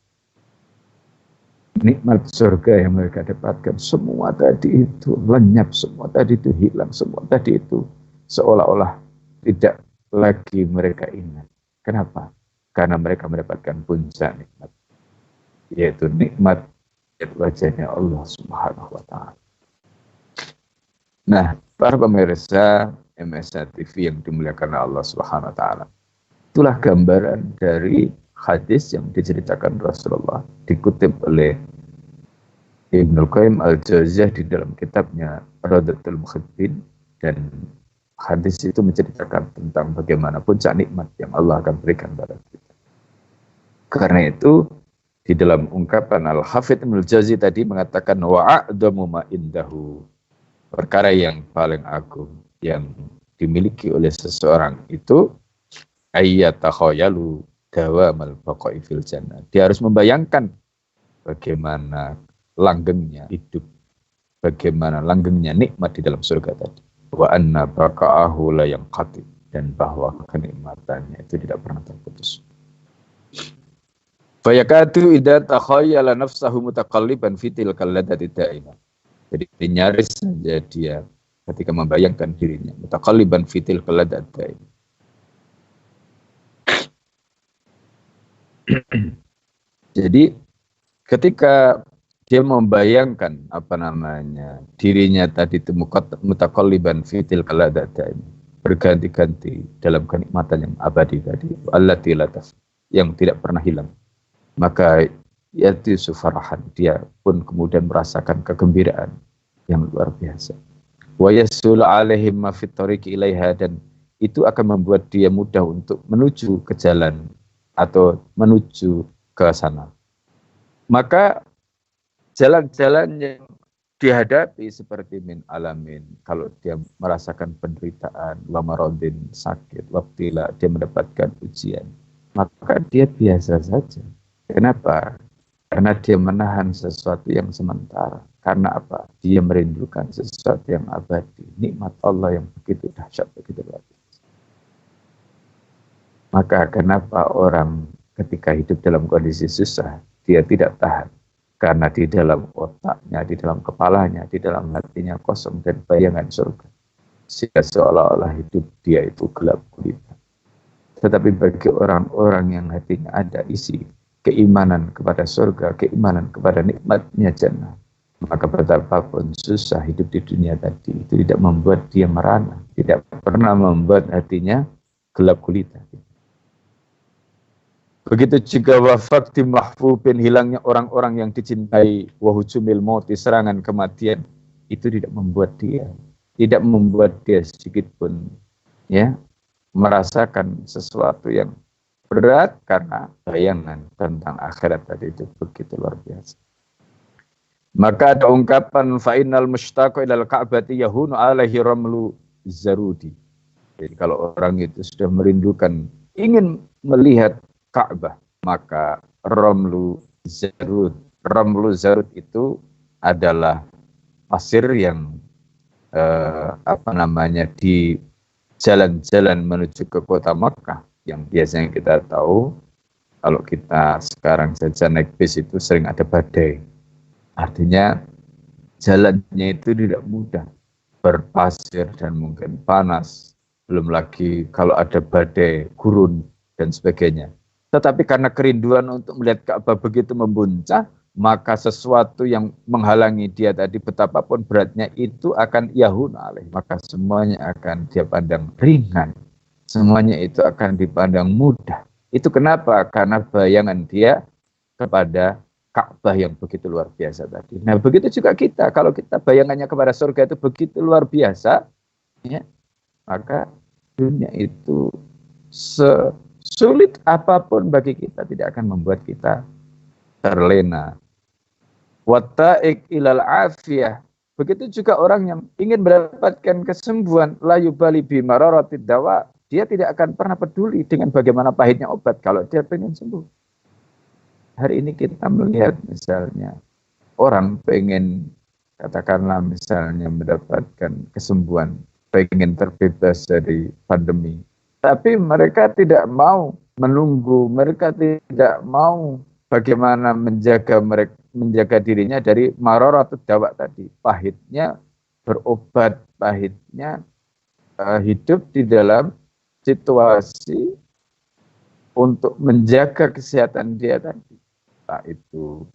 nikmat surga yang mereka dapatkan, semua tadi itu lenyap, semua tadi itu hilang, semua tadi itu seolah-olah tidak lagi mereka ingat. Kenapa? Karena mereka mendapatkan puncak nikmat, yaitu nikmat wajahnya Allah Subhanahu wa taala. Nah, para pemirsa MSA TV yang dimuliakan Allah Subhanahu wa taala, itulah gambaran dari hadis yang diceritakan Rasulullah, dikutip oleh Ibnu Qayyim al-Jauziyah di dalam kitabnya Radatul Muhibbin, dan hadis itu menceritakan tentang bagaimana puncak nikmat yang Allah akan berikan pada kita. Karena itu di dalam ungkapan Al-Hafidz Ibnu Jauzi tadi mengatakan wa a'damu ma indahu, perkara yang paling agung yang dimiliki oleh seseorang itu ayyatakhayalu dawamal baqa'i fil jannah. Dia harus membayangkan bagaimana langgengnya hidup, bagaimana langgengnya nikmat di dalam surga tadi. Wa anna baqa'ahu la yanqati, dan bahwa kenikmatannya itu tidak pernah terputus. Fa yakatu idza takhayyala nafsahu mutaqalliban fi tilkal ladati da'imah. Jadi nyaris saja dia ketika membayangkan dirinya mutaqalliban fi tilkal ladati da'imah. Jadi ketika dia membayangkan dirinya tadi itu mutaqalliban fi tilkal ladati, berganti-ganti dalam kenikmatan yang abadi tadi, allati la taf, yang tidak pernah hilang, maka yati sufarahan, dia pun kemudian merasakan kegembiraan yang luar biasa. Wa yasul alaihim ma fit tariqi ilaiha, dan itu akan membuat dia mudah untuk menuju ke jalan atau menuju ke sana. Maka jalan-jalan yang dihadapi seperti min alamin, kalau dia merasakan penderitaan, wa maradin, sakit, wabtila, dia mendapatkan ujian, maka dia biasa saja. Kenapa? Karena dia menahan sesuatu yang sementara. Karena apa? Dia merindukan sesuatu yang abadi, nikmat Allah yang begitu dahsyat, begitu luar biasa. Maka kenapa orang ketika hidup dalam kondisi susah, dia tidak tahan? Karena di dalam otaknya, di dalam kepalanya, di dalam hatinya kosong dan bayangan surga. Sehingga seolah-olah hidup dia itu gelap gulita. Tetapi bagi orang-orang yang hatinya ada isi keimanan kepada surga, keimanan kepada nikmatnya jannah, maka betapapun susah hidup di dunia tadi, itu tidak membuat dia merana, tidak pernah membuat hatinya gelap gulita. Begitu juga wafakti mahfubin, hilangnya orang-orang yang dicintai, wahujumil mauti, serangan kematian, itu tidak membuat dia sedikit pun ya merasakan sesuatu yang berat, karena bayangan tentang akhirat tadi itu begitu luar biasa. Maka ada ungkapan fa'innal mushtaqu ilal ka'bati yahunu alaihi ramlu zarudi. Jadi kalau orang itu sudah merindukan, ingin melihat Ka'bah, maka ramlu zarud itu adalah pasir yang di jalan-jalan menuju ke kota Makkah, yang biasanya kita tahu kalau kita sekarang saja naik bis itu sering ada badai. Artinya jalannya itu tidak mudah, berpasir dan mungkin panas, belum lagi kalau ada badai, gurun dan sebagainya. Tetapi karena kerinduan untuk melihat Ka'bah begitu membuncah, maka sesuatu yang menghalangi dia tadi betapapun beratnya itu akan yahun alaih, maka semuanya akan dia pandang ringan, semuanya itu akan dipandang mudah. Itu kenapa? Karena bayangan dia kepada Ka'bah yang begitu luar biasa tadi. Nah, begitu juga kita, kalau kita bayangannya kepada surga itu begitu luar biasa, ya, maka dunia itu sulit apapun bagi kita tidak akan membuat kita terlena. Watta'ik ilal afiyah. Begitu juga orang yang ingin mendapatkan kesembuhan, la yubali bi mararatid dawa, dia tidak akan pernah peduli dengan bagaimana pahitnya obat kalau dia pengen sembuh. Hari ini kita melihat misalnya orang pengen, katakanlah misalnya mendapatkan kesembuhan, pengen terbebas dari pandemi, tapi mereka tidak mau menunggu, mereka tidak mau bagaimana menjaga dirinya dari mararatut dawa tadi, pahitnya berobat, pahitnya hidup di dalam situasi untuk menjaga kesehatan dia tadi. Itu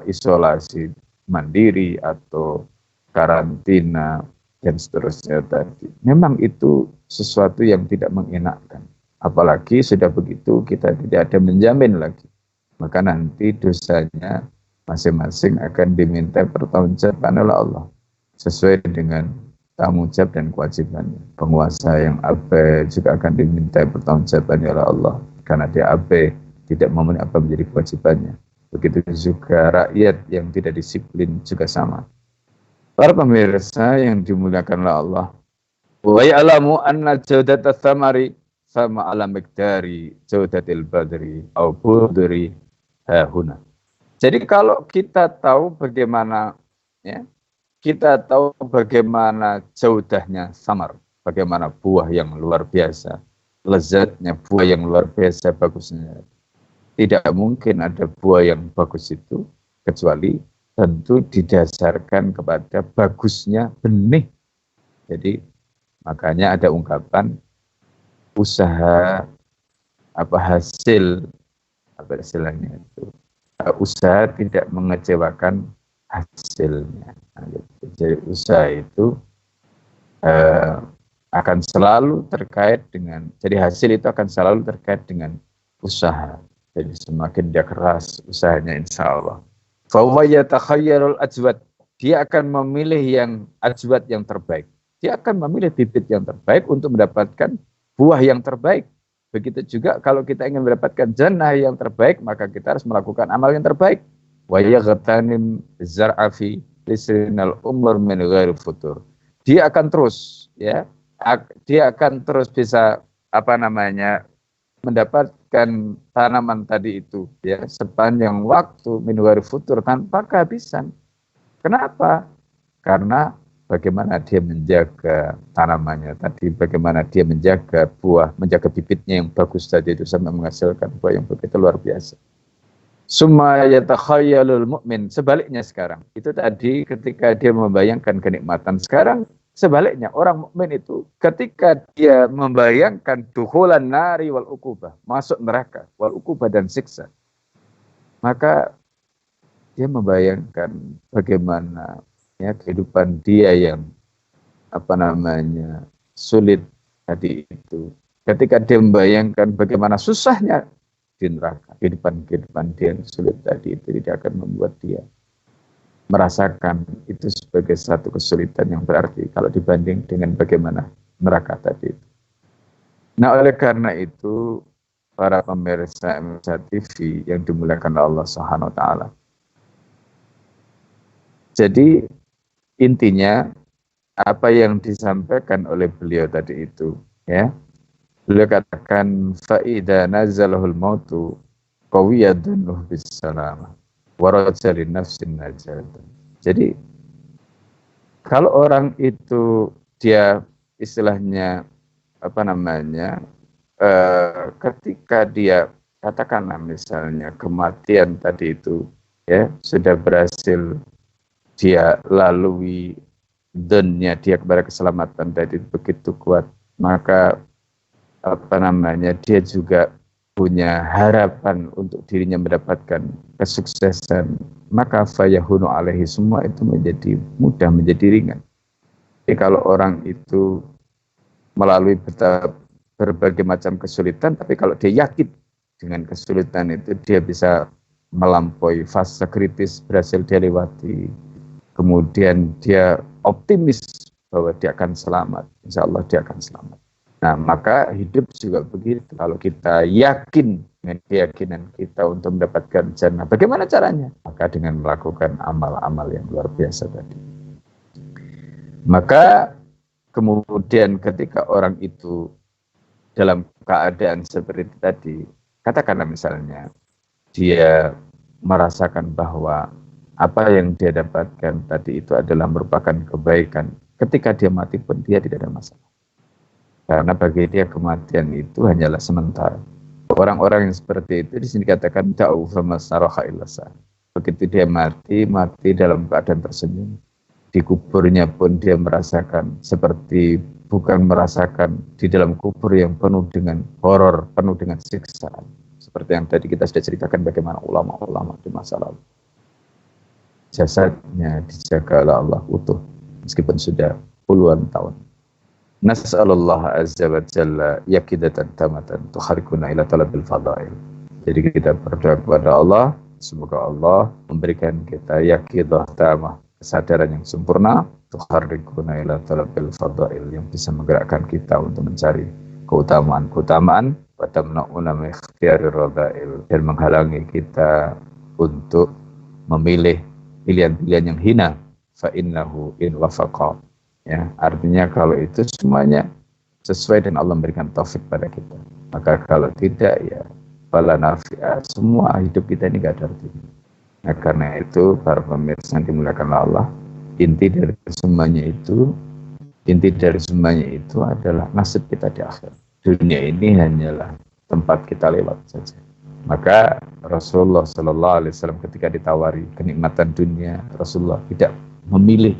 isolasi mandiri atau karantina dan seterusnya tadi. Memang itu sesuatu yang tidak mengenakkan. Apalagi sudah begitu kita tidak ada menjamin lagi. Maka nanti dosanya masing-masing akan diminta pertanggungjawaban oleh Allah sesuai dengan tanggung jawab dan kewajibannya. Penguasa yang abai juga akan diminta pertanggungjawaban oleh Allah karena dia abai, tidak memenuhi apa menjadi kewajibannya. Begitu juga rakyat yang tidak disiplin juga sama. Para pemirsa yang dimuliakan oleh Allah, wa ya'lamu anna jawdata thamari sama ala miqdari jawdatil badri au budri hahuna. Jadi kalau kita tahu bagaimana jaudahnya samar, bagaimana buah yang luar biasa, lezatnya buah yang luar biasa, bagusnya. Tidak mungkin ada buah yang bagus itu kecuali tentu didasarkan kepada bagusnya benih. Jadi makanya ada ungkapan usaha istilahnya itu, usaha tidak mengecewakan hasilnya. Jadi usaha itu akan selalu terkait dengan, jadi hasil itu akan selalu terkait dengan usaha. Jadi semakin dia keras usahanya, insya Allah. Fahuwa yatakhayyarul ajwad, dia akan memilih yang ajwad, yang terbaik. Dia akan memilih bibit yang terbaik untuk mendapatkan buah yang terbaik. Begitu juga kalau kita ingin mendapatkan jannah yang terbaik, maka kita harus melakukan amal yang terbaik. Wa yaghtanim zar'afi lisrinal umur min ghairi futur. Dia akan terus bisa mendapatkan tanaman tadi itu sepanjang waktu min ghairi futur, tanpa kehabisan. Kenapa? Karena bagaimana dia menjaga tanamannya tadi, bagaimana dia menjaga buah, menjaga bibitnya yang bagus tadi itu sampai menghasilkan buah yang begitu luar biasa. Summa yatakhayyalul mu'min, sebaliknya sekarang. Itu tadi ketika dia membayangkan kenikmatan. Sekarang sebaliknya, orang mukmin itu ketika dia membayangkan dukhulan nari wal uqubah, masuk neraka, wal uqubah dan siksa, maka dia membayangkan bagaimana ya kehidupan dia yang sulit tadi itu. Ketika dia membayangkan bagaimana susahnya di neraka, kehidupan dia yang sulit tadi itu, dia akan membuat dia merasakan itu sebagai satu kesulitan yang berarti kalau dibanding dengan bagaimana neraka tadi itu. Nah, oleh karena itu, para pemirsa MSA TV yang dimuliakan Allah Subhanahu wa taala. Jadi intinya apa yang disampaikan oleh beliau tadi itu, ya. Beliau katakan fa idza nazalahul mautu qawiyadun bis salamah wa rajalin nafsin najat. Jadi kalau orang itu dia istilahnya ketika dia katakanlah misalnya kematian tadi itu ya sudah berhasil dia lalui, dunia dia kepada keselamatan tadi begitu kuat, maka dia juga punya harapan untuk dirinya mendapatkan kesuksesan, maka fayahunu alaihi, semua itu menjadi mudah, menjadi ringan. Jadi kalau orang itu melalui berbagai macam kesulitan, tapi kalau dia yakin dengan kesulitan itu, dia bisa melampaui fase kritis, berhasil dia lewati, kemudian dia optimis bahwa dia akan selamat, insya Allah dia akan selamat. Nah, maka hidup juga begitu. Kalau kita yakin dengan keyakinan kita untuk mendapatkan jannah, bagaimana caranya? Maka dengan melakukan amal-amal yang luar biasa tadi. Maka kemudian ketika orang itu dalam keadaan seperti tadi, katakanlah misalnya dia merasakan bahwa apa yang dia dapatkan tadi itu adalah merupakan kebaikan, ketika dia mati pun dia tidak ada masalah. Karena bagi dia kematian itu hanyalah sementara. Orang-orang yang seperti itu di sini dikatakan da'u famasaraha illasa. Begitu dia mati dalam keadaan tersenyum. Di kuburnya pun dia merasakan seperti bukan merasakan di dalam kubur yang penuh dengan horor, penuh dengan siksaan. Seperti yang tadi kita sudah ceritakan bagaimana ulama-ulama di masa lalu. Jasadnya dijaga oleh Allah utuh meskipun sudah puluhan tahun. Nas'alullah azza wa jalla yakidatan tamatan tuharikuna ila talabil fadail. Jadi kita berdoa kepada Allah, semoga Allah memberikan kita yakidah tamah, kesadaran yang sempurna, tuharikuna ila talabil fadail, yang bisa menggerakkan kita untuk mencari keutamaan-keutamaan, wa tamna'una min ikhtiyari radha'il, dan menghalangi kita untuk memilih pilihan-pilihan yang hina. Fa innahu in wafaqa. Ya, artinya kalau itu semuanya sesuai dan Allah memberikan taufik pada kita. Maka kalau tidak, ya fala nafi'a, semua hidup kita ini gak ada artinya. Nah, karena itu para pemirsa yang dimuliakan Allah, inti dari semuanya itu adalah nasib kita di akhir. Dunia ini hanyalah tempat kita lewat saja. Maka Rasulullah SAW ketika ditawari kenikmatan dunia, Rasulullah tidak memilih,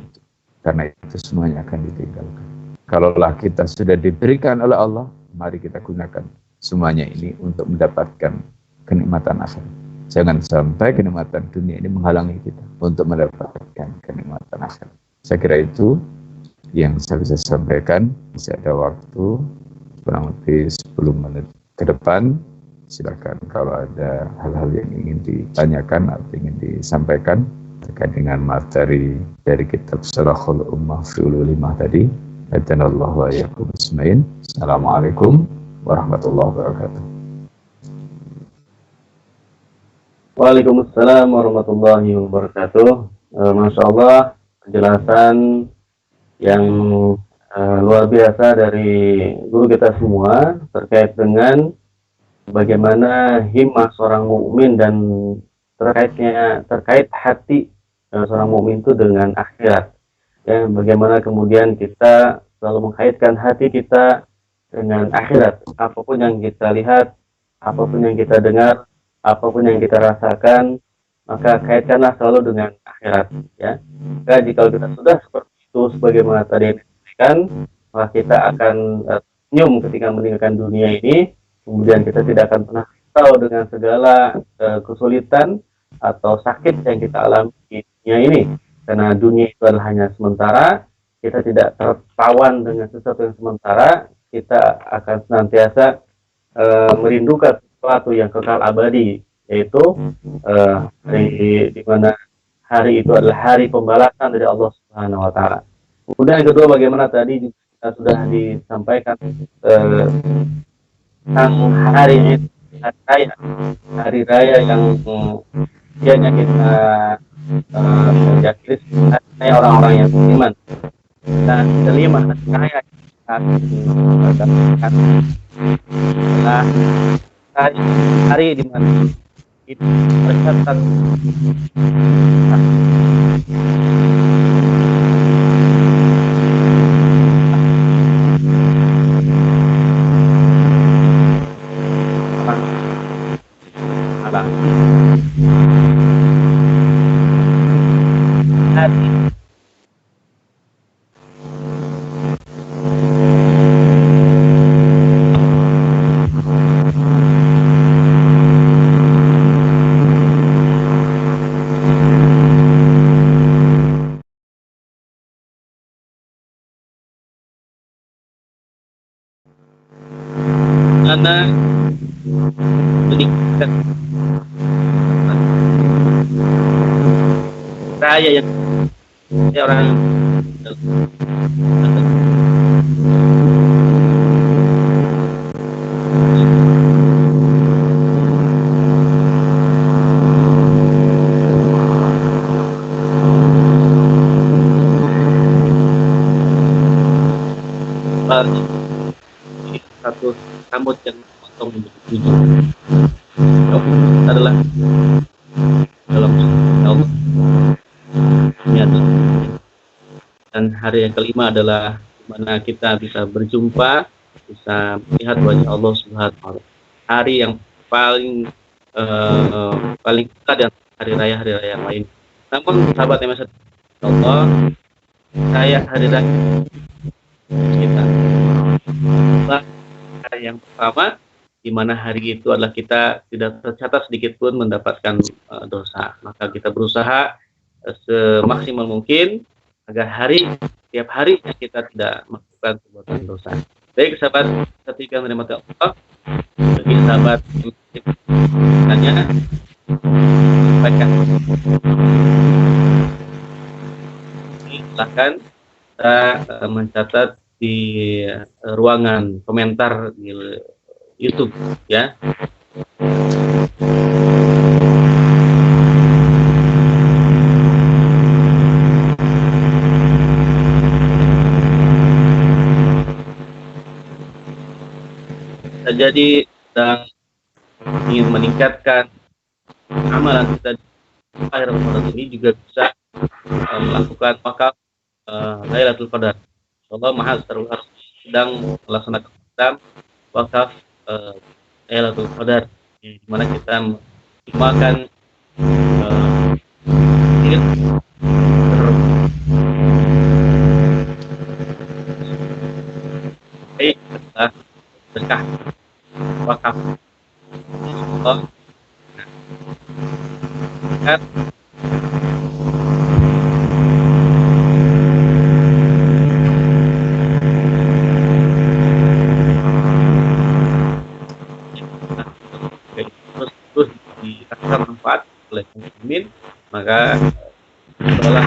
karena itu semuanya akan ditinggalkan. Kalaulah kita sudah diberikan oleh Allah, mari kita gunakan semuanya ini untuk mendapatkan kenikmatan akhirat. Jangan sampai kenikmatan dunia ini menghalangi kita untuk mendapatkan kenikmatan akhirat. Saya kira itu yang saya bisa sampaikan. Masih ada waktu kurang lebih 10 menit ke depan. Silakan kalau ada hal-hal yang ingin ditanyakan atau ingin disampaikan terkait dengan materi dari kitab Sharahul Ummah fi Ulul Himmah tadi. Hadanallahu wa iyyakum ajmain. Assalamualaikum warahmatullahi wabarakatuh. Waalaikumsalam warahmatullahi wabarakatuh. Masya Allah, penjelasan yang luar biasa dari guru kita semua terkait dengan bagaimana himmah seorang mukmin dan terkait hati seorang mukmin itu dengan akhirat. Ya, bagaimana kemudian kita selalu mengkaitkan hati kita dengan akhirat. Apapun yang kita lihat, apapun yang kita dengar, apapun yang kita rasakan, maka kaitkanlah selalu dengan akhirat. Ya, maka jika kita sudah seperti itu, sebagaimana tadi disampaikan, maka kita akan senyum ketika meninggalkan dunia ini. Kemudian kita tidak akan pernah tahu dengan segala kesulitan, atau sakit yang kita alami di dunia ini. Karena dunia itu adalah hanya sementara, kita tidak tertawan dengan sesuatu yang sementara, kita akan senantiasa merindukan sesuatu yang kekal abadi, yaitu di mana hari itu adalah hari pembalasan dari Allah Subhanahu wa taala. Kemudian yang kedua, bagaimana tadi kita sudah disampaikan tentang hari raya yang biasanya kita yakini sebagai orang-orang yang beriman. Dan kelima, hari raya kita dapatkan adalah hari di mana kita tercatat karena meningkat raya yang orang satu rambut yang potong menjadi 7 adalah dalam Allah. Ini adalah, dan hari yang kelima adalah mana kita bisa berjumpa, bisa melihat wajah Allah Subhanahu wa taala. Hari yang paling paling dekat dengan hari raya yang lain. Namun sahabat yang masih Allah, saya hari raya kita yang pertama, di mana hari itu adalah kita tidak tercatat sedikit pun mendapatkan dosa. Maka kita berusaha semaksimal mungkin agar setiap hari kita tidak melakukan perbuatan dosa. Baik sahabat ketika menerima Allah, bagi sahabat yang tanya, silahkan kita mencatat di ruangan komentar di YouTube ya. Jadi sedang ingin meningkatkan amalan kita di akhir Ramadan ini, juga bisa melakukan wakaf Lailatul Qadar. Allah Maha sedang melaksanakan wakaf Lailatul Qadar, di mana kita memakan berkah wakaf Allah. Kan terus dirasakan manfaat oleh muslimin, maka setelah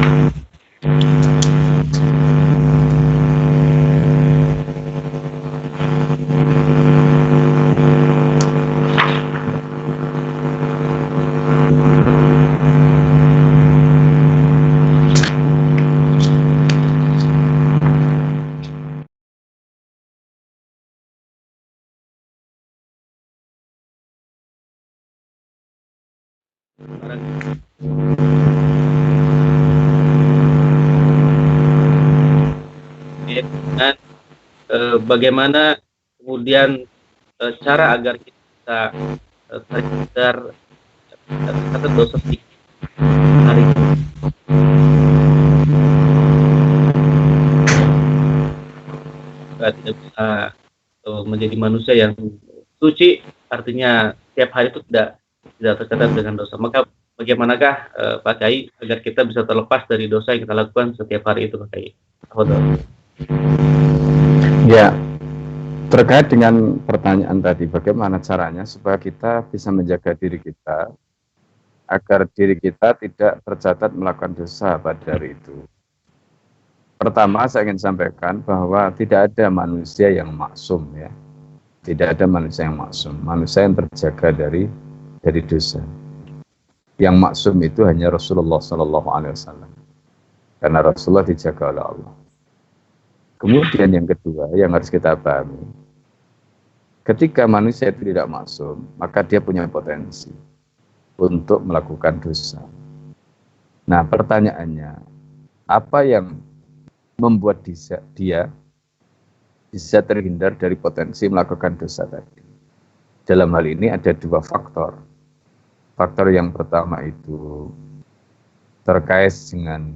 dan bagaimana kemudian cara agar kita terhindar dosa sedikit hari ini. Kita tidak bisa menjadi manusia yang suci, artinya setiap hari itu tidak tercatat dengan dosa. Maka bagaimanakah Pak Kiai agar kita bisa terlepas dari dosa yang kita lakukan setiap hari itu, Pak Kiai? Ya, terkait dengan pertanyaan tadi, bagaimana caranya supaya kita bisa menjaga diri kita agar diri kita tidak tercatat melakukan dosa pada hari itu. Pertama, saya ingin sampaikan bahwa tidak ada manusia yang maksum, ya. Tidak ada manusia yang maksum. Manusia yang terjaga dari dosa. Yang maksum itu hanya Rasulullah SAW. Karena Rasulullah dijaga oleh Allah. Kemudian yang kedua yang harus kita pahami, ketika manusia itu tidak maksum, maka dia punya potensi untuk melakukan dosa. Nah, pertanyaannya, apa yang membuat dia bisa terhindar dari potensi melakukan dosa tadi? Dalam hal ini ada dua faktor. Faktor yang pertama itu terkait dengan,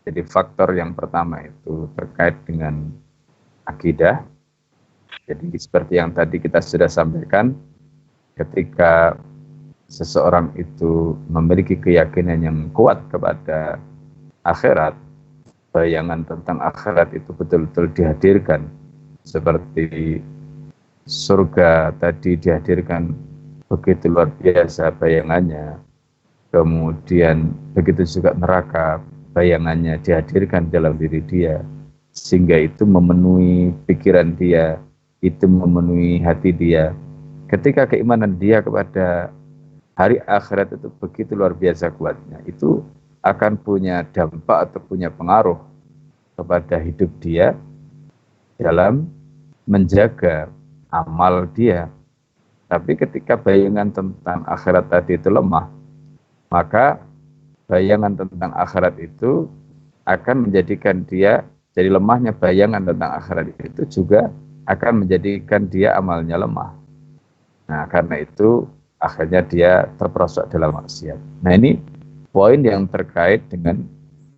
jadi faktor yang pertama itu terkait dengan akidah. Jadi seperti yang tadi kita sudah sampaikan, ketika seseorang itu memiliki keyakinan yang kuat kepada akhirat, bayangan tentang akhirat itu betul-betul dihadirkan, seperti surga tadi dihadirkan begitu luar biasa bayangannya, kemudian begitu juga neraka bayangannya dihadirkan dalam diri dia, sehingga itu memenuhi pikiran dia, itu memenuhi hati dia. Ketika keimanan dia kepada hari akhirat itu begitu luar biasa kuatnya, itu akan punya dampak atau punya pengaruh kepada hidup dia dalam menjaga amal dia. Tapi ketika bayangan tentang akhirat tadi itu lemah, maka bayangan tentang akhirat itu akan menjadikan dia, jadi lemahnya bayangan tentang akhirat itu juga akan menjadikan dia amalnya lemah. Nah, karena itu akhirnya dia terperosok dalam maksiat. Nah, ini poin yang terkait dengan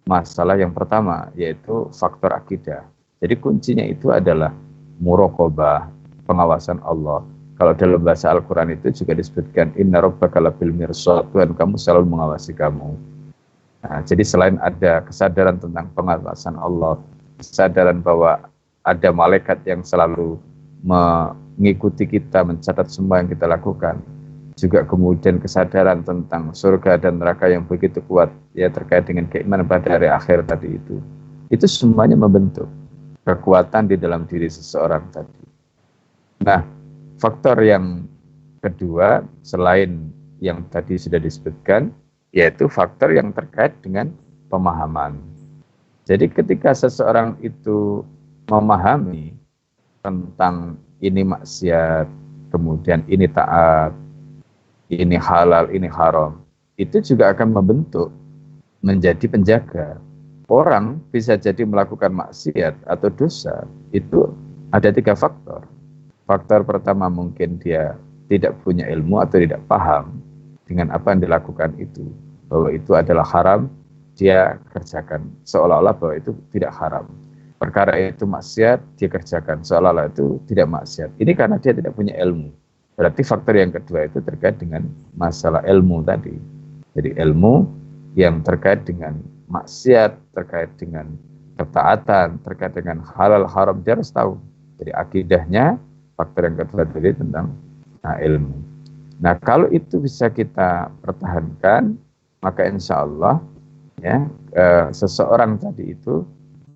masalah yang pertama, yaitu faktor akidah. Jadi kuncinya itu adalah muraqabah, pengawasan Allah. Kalau dalam bahasa Al-Quran itu juga disebutkan inna rabbaka labil mirsad, Tuhan kamu selalu mengawasi kamu. Nah, jadi selain ada kesadaran tentang pengawasan Allah, kesadaran bahwa ada malaikat yang selalu mengikuti kita, mencatat semua yang kita lakukan, juga kemudian kesadaran tentang surga dan neraka yang begitu kuat, ya, terkait dengan keimanan pada hari akhir tadi itu semuanya membentuk kekuatan di dalam diri seseorang tadi. Nah, faktor yang kedua selain yang tadi sudah disebutkan, yaitu faktor yang terkait dengan pemahaman. Jadi ketika seseorang itu memahami tentang ini maksiat, kemudian ini taat, ini halal, ini haram, itu juga akan membentuk menjadi penjaga. Orang bisa jadi melakukan maksiat atau dosa, itu ada 3 faktor. Faktor pertama mungkin dia tidak punya ilmu atau tidak paham dengan apa yang dilakukan itu, bahwa itu adalah haram, dia kerjakan seolah-olah bahwa itu tidak haram. Perkara itu maksiat, dia kerjakan seolah-olah itu tidak maksiat. Ini karena dia tidak punya ilmu. Berarti faktor yang kedua itu terkait dengan masalah ilmu tadi. Jadi ilmu yang terkait dengan maksiat, terkait dengan ketaatan, terkait dengan halal haram, dia harus tahu. Jadi akidahnya, faktor yang kedua tadi tentang ilmu. Nah, kalau itu bisa kita pertahankan, maka insya Allah ya, seseorang tadi itu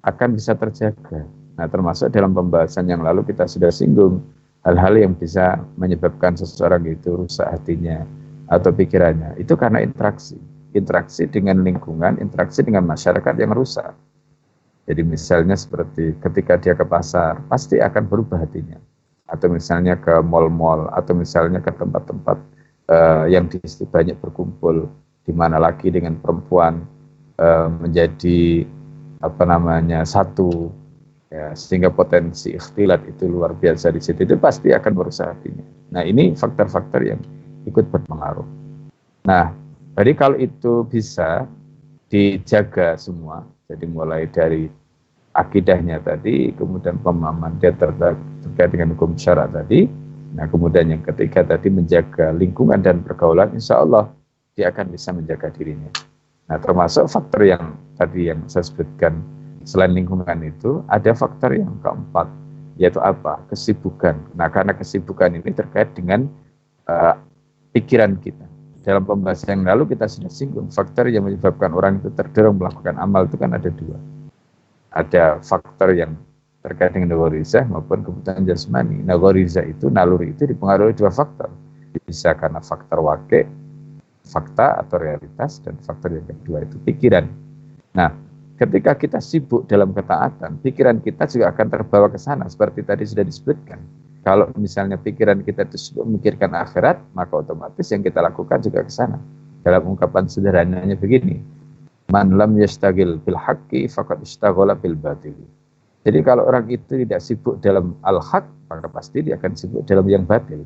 akan bisa terjaga. Nah, termasuk dalam pembahasan yang lalu kita sudah singgung hal-hal yang bisa menyebabkan seseorang itu rusak hatinya atau pikirannya. Itu karena interaksi dengan lingkungan, interaksi dengan masyarakat yang rusak. Jadi misalnya seperti ketika dia ke pasar, pasti akan berubah hatinya. Atau misalnya ke mal-mal, atau misalnya ke tempat-tempat yang di situ banyak berkumpul, di mana laki dengan perempuan menjadi satu, ya, sehingga potensi ikhtilat itu luar biasa di situ, itu pasti akan merusak hatinya. Nah, ini faktor-faktor yang ikut berpengaruh. Nah, jadi kalau itu bisa dijaga semua, jadi mulai dari akidahnya tadi, kemudian pemahaman dia terkait dengan hukum syarak tadi, nah kemudian yang ketiga tadi menjaga lingkungan dan pergaulan, insya Allah dia akan bisa menjaga dirinya. Nah, termasuk faktor yang tadi yang saya sebutkan, selain lingkungan itu, ada faktor yang keempat, yaitu apa? Kesibukan. Nah, karena kesibukan ini terkait dengan pikiran kita. Dalam pembahasan yang lalu kita sudah singgung, faktor yang menyebabkan orang itu terdorong melakukan amal itu kan ada dua. Ada faktor yang terkait dengan ghoriza maupun kebutuhan jasmani. Nah, ghoriza itu, naluri itu dipengaruhi dua faktor. Bisa karena faktor wakil, fakta atau realitas, dan faktor yang kedua itu pikiran. Nah, ketika kita sibuk dalam ketaatan, pikiran kita juga akan terbawa ke sana, seperti tadi sudah disebutkan. Kalau misalnya pikiran kita itu sibuk memikirkan akhirat, maka otomatis yang kita lakukan juga ke sana. Dalam ungkapan sederhananya begini, man lam yashtagil bil haqqi faqad ishtaghala bil batil. Jadi kalau orang itu tidak sibuk dalam al-haq, maka pasti dia akan sibuk dalam yang batil.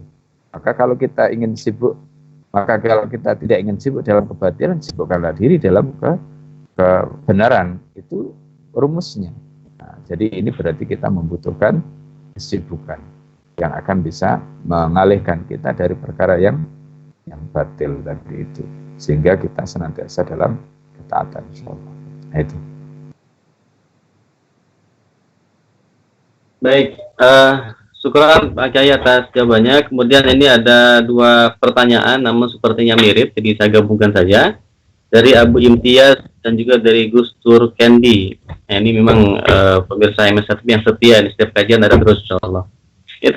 Maka kalau kita tidak ingin sibuk dalam kebatilan, sibukkanlah diri dalam kebenaran. Itu rumusnya. Nah, jadi ini berarti kita membutuhkan kesibukan yang akan bisa mengalihkan kita dari perkara yang batil tadi itu, sehingga kita senantiasa dalam ketaatan, insyaallah. Nah, itu. Baik, syukuran Pak Kiai atas jawabannya. Kemudian ini ada dua pertanyaan, namun sepertinya mirip, jadi saya gabungkan saja. Dari Abu Imtiaz dan juga dari Gus Tur Kendi. Nah, ini memang pemirsa MSF yang setia di setiap kajian ada terus, insyaallah. Ini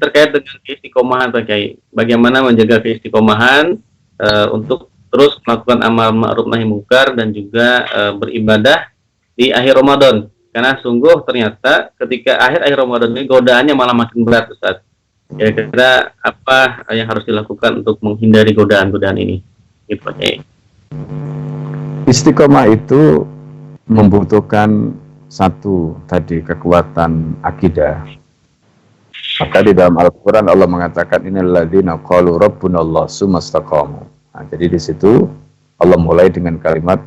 terkait dengan keistiqomahan Pak Kiai. Bagaimana menjaga keistiqomahan untuk terus melakukan amal ma'ruf nahi munkar dan juga beribadah di akhir Ramadan. Karena sungguh ternyata ketika akhir Ramadan ini godaannya malah makin berat, Ustaz. Kira-kira apa yang harus dilakukan untuk menghindari godaan-godaan ini? Gitu Pak Kiai. Istiqomah itu membutuhkan satu tadi kekuatan akidah. Maka di dalam Al-Quran Allah mengatakan innalladzina qalu rabbunallah tsumma istaqamu. Nah, jadi di situ Allah mulai dengan kalimat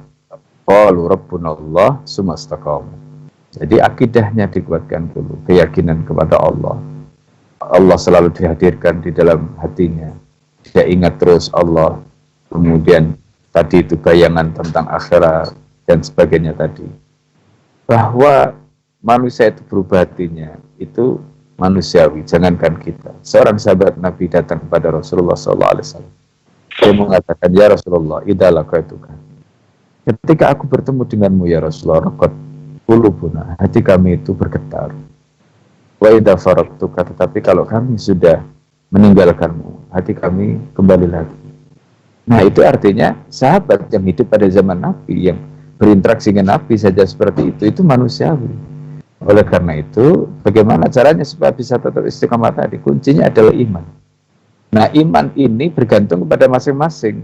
qalu rabbunallah tsumma istaqamu. Jadi akidahnya dikuatkan dulu, keyakinan kepada Allah. Allah selalu dihadirkan di dalam hatinya. Dia ingat terus Allah. Kemudian tadi itu bayangan tentang akhirat dan sebagainya tadi. Bahwa manusia itu berubah hatinya, itu manusiawi, jangankan kita. Seorang sahabat Nabi datang kepada Rasulullah SAW. Dia mengatakan, ya Rasulullah, idza laqaituka. Ketika aku bertemu denganmu ya Rasulullah, raqat qulubuna, hati kami itu bergetar. Wa idza faraqtuka, tetapi kalau kami sudah meninggalkanmu, hati kami kembali lagi. Nah, itu artinya sahabat yang hidup pada zaman Nabi, yang berinteraksi dengan Nabi saja seperti itu manusiawi. Oleh karena itu, bagaimana caranya supaya bisa tetap istiqomah tadi? Kuncinya adalah iman. Nah, iman ini bergantung kepada masing-masing.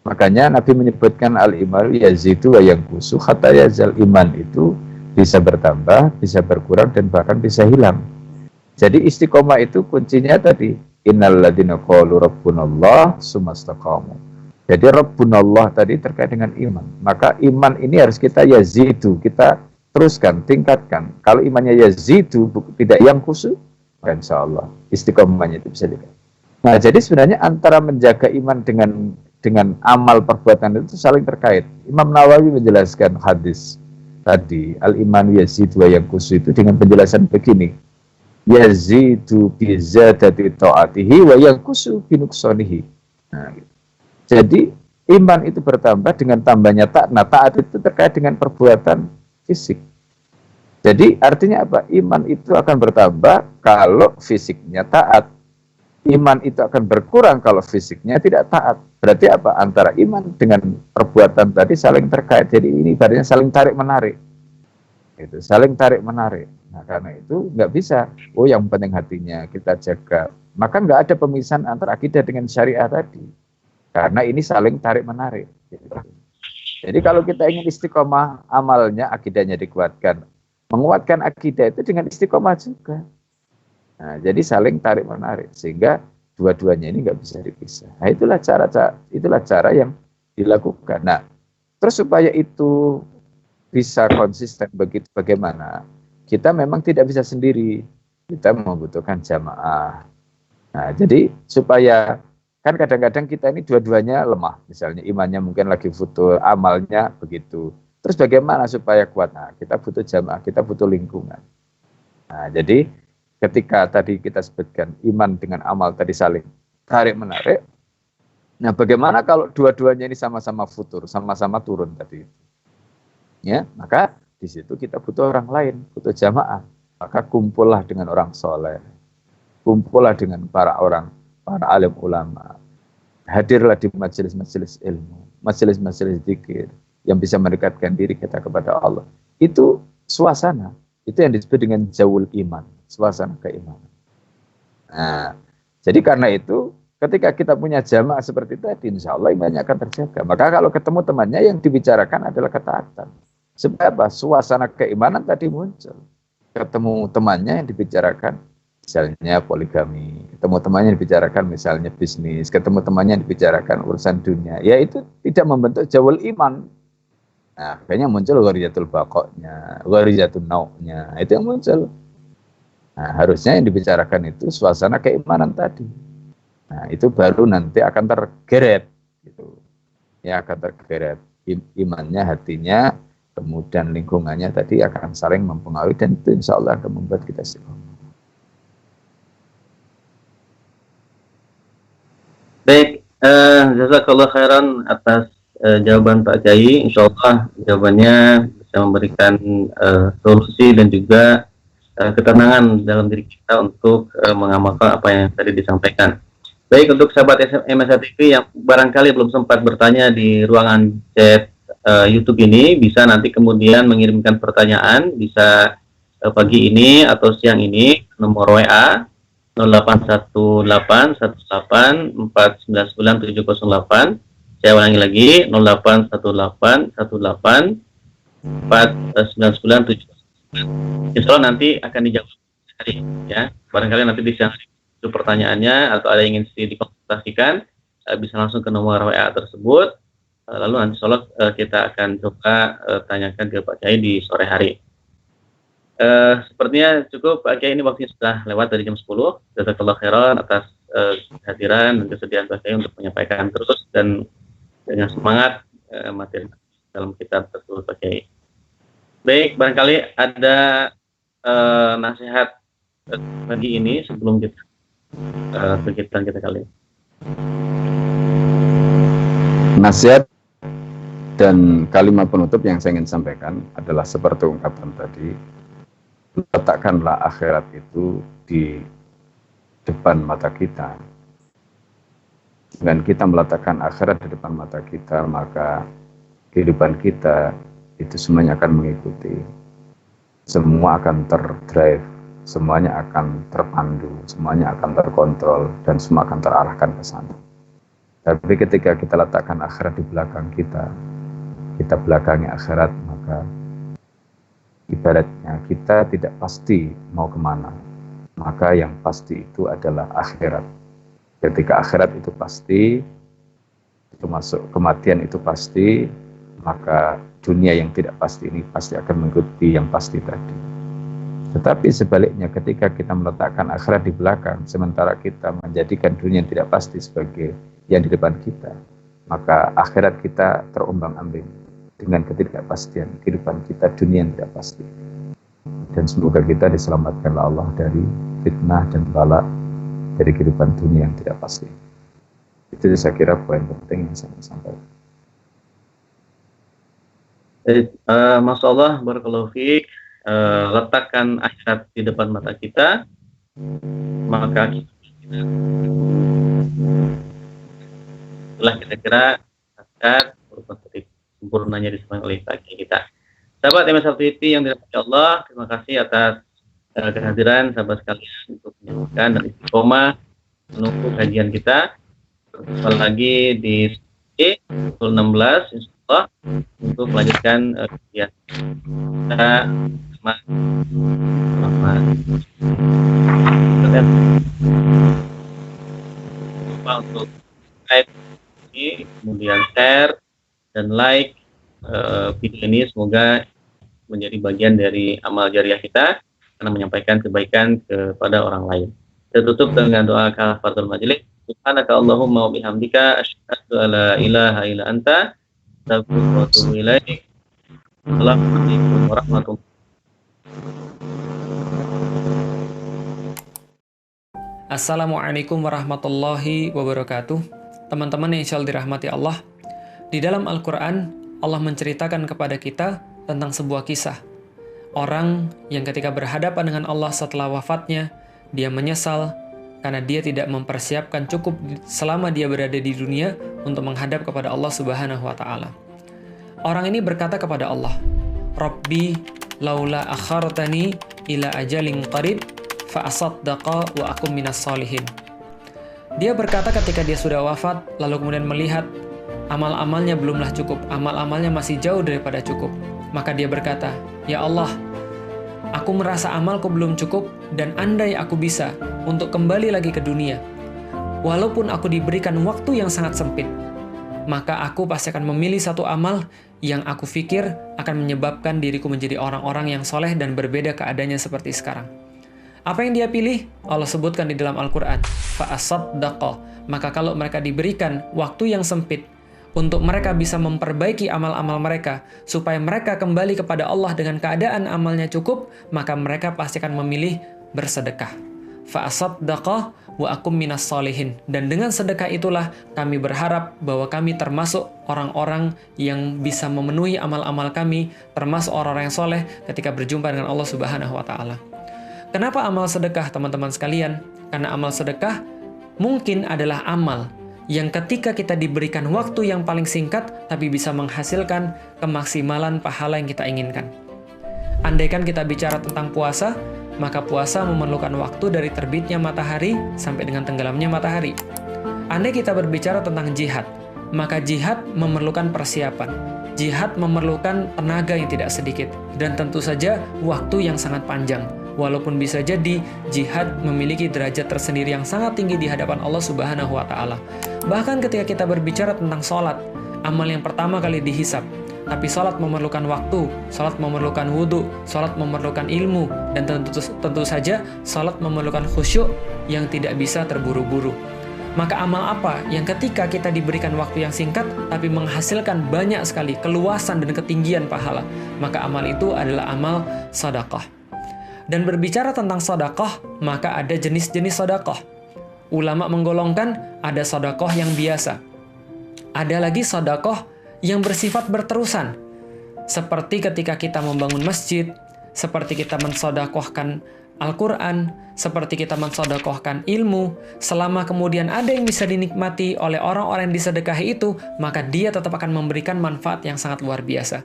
Makanya Nabi menyebutkan al-iman yazidu wa yanqusu hatta yazal. Iman itu bisa bertambah, bisa berkurang, dan bahkan bisa hilang. Jadi istiqomah itu kuncinya tadi, innalladzina qalu rabbunallah tsumma istaqamu. Jadi rabbunallah tadi terkait dengan iman. Maka iman ini harus kita yazidu, kita teruskan, tingkatkan. Kalau imannya yazidu, tidak yang khusyuk, maka insyaallah istiqomahnya itu bisa dikatakan. Nah, jadi sebenarnya antara menjaga iman dengan amal perbuatan itu saling terkait. Imam Nawawi menjelaskan hadis tadi, al-iman yazidu wa yanqusu itu dengan penjelasan begini. Yazidu bi zadati ta'atihi wa yanqusu bi nuqsanihi. Nah, gitu. Jadi iman itu bertambah dengan tambahnya taat. Nah, taat itu terkait dengan perbuatan fisik. Jadi artinya apa? Iman itu akan bertambah kalau fisiknya taat. Iman itu akan berkurang kalau fisiknya tidak taat. Berarti apa? Antara iman dengan perbuatan tadi saling terkait. Jadi ini ibaratnya saling tarik-menarik. Itu saling tarik-menarik. Nah, karena itu nggak bisa, oh yang penting hatinya kita jaga. Maka nggak ada pemisahan antara akidah dengan syariah tadi. Karena ini saling tarik-menarik. Gitu. Jadi kalau kita ingin istiqomah, amalnya, akidahnya dikuatkan. Menguatkan akidah itu dengan istiqomah juga. Nah, jadi saling tarik-menarik. Sehingga dua-duanya ini nggak bisa dipisah. Nah, itulah cara yang dilakukan. Nah, terus supaya itu bisa konsisten begitu bagaimana? Kita memang tidak bisa sendiri. Kita membutuhkan jamaah. Nah, jadi supaya Kan kadang-kadang kita ini dua-duanya lemah, misalnya imannya mungkin lagi futur, amalnya begitu. Terus bagaimana supaya kuat? Nah, kita butuh jamaah, kita butuh lingkungan. Nah, jadi ketika tadi kita sebutkan iman dengan amal tadi saling tarik-menarik, nah bagaimana kalau dua-duanya ini sama-sama futur, sama-sama turun tadi? Ya, maka di situ kita butuh orang lain, butuh jamaah. Maka kumpullah dengan orang soleh, kumpullah dengan para alim ulama, hadirlah di majelis-majelis ilmu, majelis-majelis zikir yang bisa mendekatkan diri kita kepada Allah. Itu suasana, itu yang disebut dengan jawul iman, suasana keimanan. Nah, jadi karena itu ketika kita punya jamaah seperti tadi, insya Allah imannya akan terjaga. Maka kalau ketemu temannya yang dibicarakan adalah ketaatan. Sebab apa? Suasana keimanan tadi muncul. Ketemu temannya yang dibicarakan misalnya poligami, ketemu temannya yang dibicarakan misalnya bisnis, ketemu temannya yang dibicarakan urusan dunia, ya itu tidak membentuk jawul iman. Nah, kayaknya muncul ghariyatul baqo'nya, ghariyatul nau'nya, itu yang muncul. Nah, harusnya yang dibicarakan itu suasana keimanan tadi. Nah, itu baru nanti akan tergeret gitu. Ya, akan tergeret imannya, hatinya, kemudian lingkungannya tadi akan saling mempengaruhi, dan itu insya Allah akan membuat kita istiqomah. Baik, jazakallah khairan atas jawaban Pak Kiai. Insya Allah jawabannya bisa memberikan solusi dan juga ketenangan dalam diri kita untuk mengamalkan apa yang tadi disampaikan. Baik, untuk sahabat MSA TV yang barangkali belum sempat bertanya di ruangan chat YouTube ini, bisa nanti kemudian mengirimkan pertanyaan, bisa pagi ini atau siang ini, nomor WA 081818499708. Saya ulangi lagi, 081818499708. Insya Allah nanti akan dijawab hari, ya. Barangkali nanti di siang hari itu pertanyaannya atau ada yang ingin dikonsultasikan, bisa langsung ke nomor WA tersebut. Lalu nanti insya Allah kita akan coba tanyakan ke Pak Kiai di sore hari. Sepertinya cukup Pak Kiai, ini waktunya sudah lewat dari jam 10. Jazakallah khairan atas kehadiran dan kesediaan Pak Kiai untuk menyampaikan terus dan dengan semangat materi dalam kitab tersebut Pak Kiai. Baik, barangkali ada nasihat pagi ini sebelum kita kegiatan kita kali ini. Nasihat dan kalimat penutup yang saya ingin sampaikan adalah seperti ungkapan tadi, letakkanlah akhirat itu di depan mata kita. Dengan kita meletakkan akhirat di depan mata kita, maka kehidupan kita itu semuanya akan mengikuti. Semua akan terdrive, semuanya akan terpandu, semuanya akan terkontrol, dan semua akan terarahkan ke sana. Tapi ketika kita letakkan akhirat di belakang kita belakangi akhirat, maka ibaratnya kita tidak pasti mau kemana. Maka yang pasti itu adalah akhirat. Ketika akhirat itu pasti, itu masuk kematian itu pasti, maka dunia yang tidak pasti ini pasti akan mengikuti yang pasti tadi. Tetapi sebaliknya, ketika kita meletakkan akhirat di belakang, sementara kita menjadikan dunia yang tidak pasti sebagai yang di depan kita, maka akhirat kita terombang-ambing dengan ketidakpastian kehidupan kita, dunia yang tidak pasti. Dan semoga kita diselamatkan oleh Allah dari fitnah dan bala dari kehidupan dunia yang tidak pasti. Itu saya kira poin penting yang saya sampaikan. Masya Allah, barakallahu fiik. Letakkan akhirat di depan mata kita, maka itulah kira-kira akhirat merupakan titik sempurnanya disebut oleh bagi kita. Sahabat MSA TV yang dirahmati Allah, terima kasih atas kehadiran sahabat sekalian untuk menyaksikan dan istiqomah menunggu kajian kita. Berjumpa lagi di pukul 16 insyaallah untuk melanjutkan kajian kita selamat lupa untuk like ini, kemudian share dan like video ini, semoga menjadi bagian dari amal jariah kita karena menyampaikan kebaikan kepada orang lain. Saya tutup dengan doa kafaratul majelis. Subhanaka Allahumma wa bihamdika asyhadu an la ilaha illa anta astaghfiruka wa atubu ilaik. Assalamualaikum warahmatullahi. Assalamualaikum warahmatullahi wabarakatuh. Teman-teman yang insyaallah dirahmati Allah, di dalam Al-Quran Allah menceritakan kepada kita tentang sebuah kisah orang yang ketika berhadapan dengan Allah setelah wafatnya, dia menyesal karena dia tidak mempersiapkan cukup selama dia berada di dunia untuk menghadap kepada Allah Subhanahu wa Ta'ala. Orang ini berkata kepada Allah, Rabbi laula akhartani ila ajalin qarib fa asaddaqa wa akum minas solihin. Dia berkata ketika dia sudah wafat, lalu kemudian melihat amal-amalnya belumlah cukup, amal-amalnya masih jauh daripada cukup. Maka dia berkata, Ya Allah, aku merasa amalku belum cukup dan andai aku bisa untuk kembali lagi ke dunia, walaupun aku diberikan waktu yang sangat sempit, maka aku pasti akan memilih satu amal yang aku pikir akan menyebabkan diriku menjadi orang-orang yang soleh dan berbeda keadaannya seperti sekarang. Apa yang dia pilih? Allah sebutkan di dalam Al-Quran, fa'asaddaqa. Maka kalau mereka diberikan waktu yang sempit untuk mereka bisa memperbaiki amal-amal mereka, supaya mereka kembali kepada Allah dengan keadaan amalnya cukup, maka mereka pasti akan memilih bersedekah. Fa'asaddaqa wa akum minas solihin. Dan dengan sedekah itulah kami berharap bahwa kami termasuk orang-orang yang bisa memenuhi amal-amal kami, termasuk orang-orang yang soleh ketika berjumpa dengan Allah Subhanahu wa Ta'ala. Kenapa amal sedekah, teman-teman sekalian? Karena amal sedekah mungkin adalah amal yang ketika kita diberikan waktu yang paling singkat, tapi bisa menghasilkan kemaksimalan pahala yang kita inginkan. Andaikan kita bicara tentang puasa, maka puasa memerlukan waktu dari terbitnya matahari sampai dengan tenggelamnya matahari. Andai kita berbicara tentang jihad, maka jihad memerlukan persiapan. Jihad memerlukan tenaga yang tidak sedikit, dan tentu saja waktu yang sangat panjang. Walaupun bisa jadi jihad memiliki derajat tersendiri yang sangat tinggi di hadapan Allah Subhanahu wa Ta'ala. Bahkan ketika kita berbicara tentang sholat, amal yang pertama kali dihisab. Tapi sholat memerlukan waktu, sholat memerlukan wudhu, sholat memerlukan ilmu, dan tentu saja sholat memerlukan khusyuk yang tidak bisa terburu-buru. Maka amal apa yang ketika kita diberikan waktu yang singkat tapi menghasilkan banyak sekali keluasan dan ketinggian pahala? Maka amal itu adalah amal sedekah. Dan berbicara tentang sedekah, maka ada jenis-jenis sedekah. Ulama menggolongkan ada sedekah yang biasa. Ada lagi sedekah yang bersifat berterusan. Seperti ketika kita membangun masjid, seperti kita mensedekahkan Al-Quran, seperti kita mensedekahkan ilmu, selama kemudian ada yang bisa dinikmati oleh orang-orang yang disedekahi itu, maka dia tetap akan memberikan manfaat yang sangat luar biasa.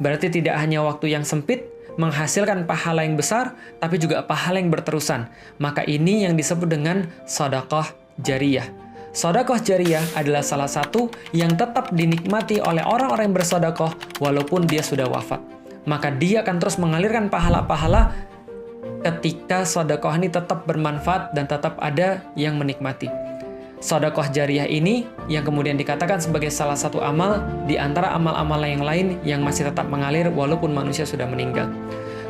Berarti tidak hanya waktu yang sempit, menghasilkan pahala yang besar, tapi juga pahala yang berterusan. Maka ini yang disebut dengan sedekah jariyah. Sedekah jariyah adalah salah satu yang tetap dinikmati oleh orang-orang yang bersedekah walaupun dia sudah wafat. Maka dia akan terus mengalirkan pahala-pahala ketika sedekah ini tetap bermanfaat dan tetap ada yang menikmati. Sedekah jariyah ini yang kemudian dikatakan sebagai salah satu amal di antara amal-amal yang lain yang masih tetap mengalir walaupun manusia sudah meninggal.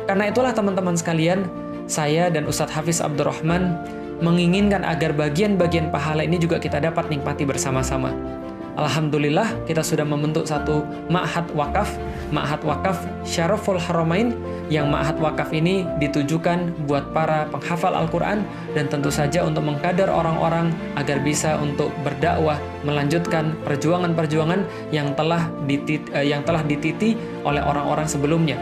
Karena itulah teman-teman sekalian, saya dan Ustadz Hafiz Abdurrahman menginginkan agar bagian-bagian pahala ini juga kita dapat nikmati bersama-sama. Alhamdulillah kita sudah membentuk satu ma'had wakaf Syaraful Haramain, yang ma'had wakaf ini ditujukan buat para penghafal Al-Quran dan tentu saja untuk mengkader orang-orang agar bisa untuk berdakwah, melanjutkan perjuangan-perjuangan yang telah dititi oleh orang-orang sebelumnya.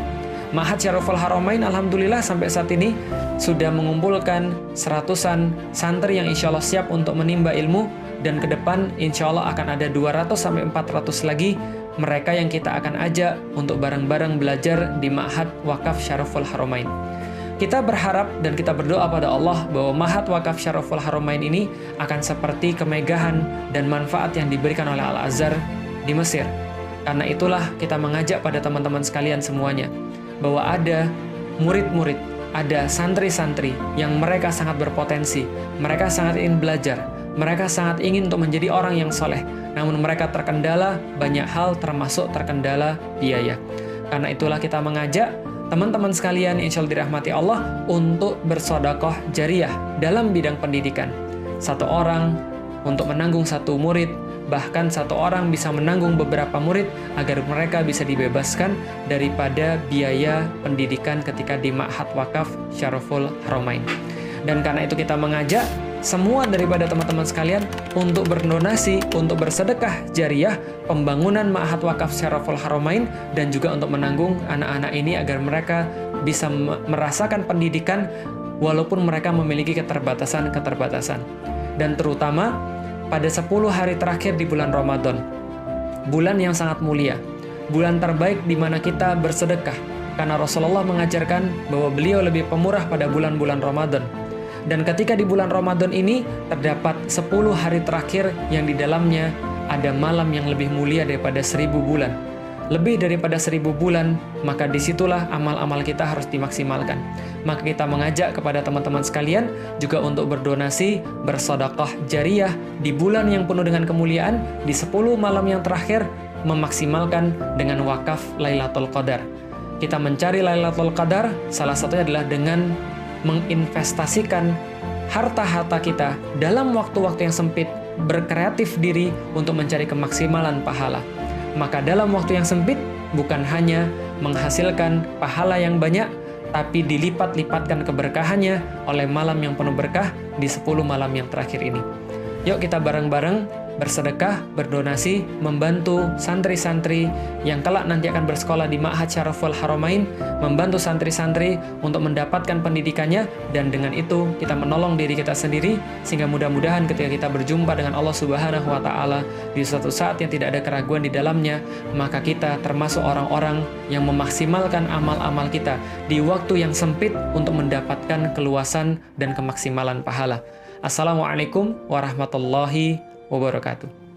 Ma'had Syaraful Haramain alhamdulillah sampai saat ini sudah mengumpulkan 100-an santri yang insya Allah siap untuk menimba ilmu, dan ke depan insya Allah akan ada 200-400 lagi mereka yang kita akan ajak untuk bareng-bareng belajar di Ma'had Wakaf Syaraful Haramain. Kita berharap dan kita berdoa pada Allah bahwa Ma'had Wakaf Syaraful Haramain ini akan seperti kemegahan dan manfaat yang diberikan oleh Al-Azhar di Mesir. Karena itulah kita mengajak pada teman-teman sekalian semuanya bahwa ada murid-murid, ada santri-santri yang mereka sangat berpotensi, mereka sangat ingin belajar, mereka sangat ingin untuk menjadi orang yang soleh, namun mereka terkendala banyak hal, termasuk terkendala biaya. Karena itulah kita mengajak teman-teman sekalian insya Allah dirahmati Allah untuk bersedekah jariyah dalam bidang pendidikan. Satu orang untuk menanggung satu murid, bahkan satu orang bisa menanggung beberapa murid agar mereka bisa dibebaskan daripada biaya pendidikan ketika di Ma'had Wakaf Syaraful Haramain. Dan karena itu kita mengajak semua daripada teman-teman sekalian untuk berdonasi, untuk bersedekah jariah pembangunan Ma'had Wakaf Syaraful Haramain, dan juga untuk menanggung anak-anak ini agar mereka bisa merasakan pendidikan walaupun mereka memiliki keterbatasan-keterbatasan. Dan terutama pada 10 hari terakhir di bulan Ramadan, bulan yang sangat mulia, bulan terbaik di mana kita bersedekah, karena Rasulullah mengajarkan bahwa beliau lebih pemurah pada bulan-bulan Ramadan. Dan ketika di bulan Ramadan ini terdapat 10 hari terakhir yang di dalamnya ada malam yang lebih mulia daripada 1000 bulan. Lebih daripada 1000 bulan, maka disitulah amal-amal kita harus dimaksimalkan. Maka kita mengajak kepada teman-teman sekalian juga untuk berdonasi, bersedekah jariah di bulan yang penuh dengan kemuliaan, di 10 malam yang terakhir, memaksimalkan dengan wakaf Lailatul Qadar. Kita mencari Lailatul Qadar, salah satunya adalah dengan menginvestasikan harta-harta kita dalam waktu-waktu yang sempit, berkreatif diri untuk mencari kemaksimalan pahala. Maka dalam waktu yang sempit bukan hanya menghasilkan pahala yang banyak, tapi dilipat-lipatkan keberkahannya oleh malam yang penuh berkah di 10 malam yang terakhir ini. Yuk kita bareng-bareng bersedekah, berdonasi, membantu santri-santri yang kelak nanti akan bersekolah di Ma'had Syaraful Haramain, membantu santri-santri untuk mendapatkan pendidikannya, dan dengan itu kita menolong diri kita sendiri, sehingga mudah-mudahan ketika kita berjumpa dengan Allah Subhanahu wa Ta'ala di suatu saat yang tidak ada keraguan di dalamnya, maka kita termasuk orang-orang yang memaksimalkan amal-amal kita di waktu yang sempit untuk mendapatkan keluasan dan kemaksimalan pahala. Assalamualaikum warahmatullahi wabarakatuh.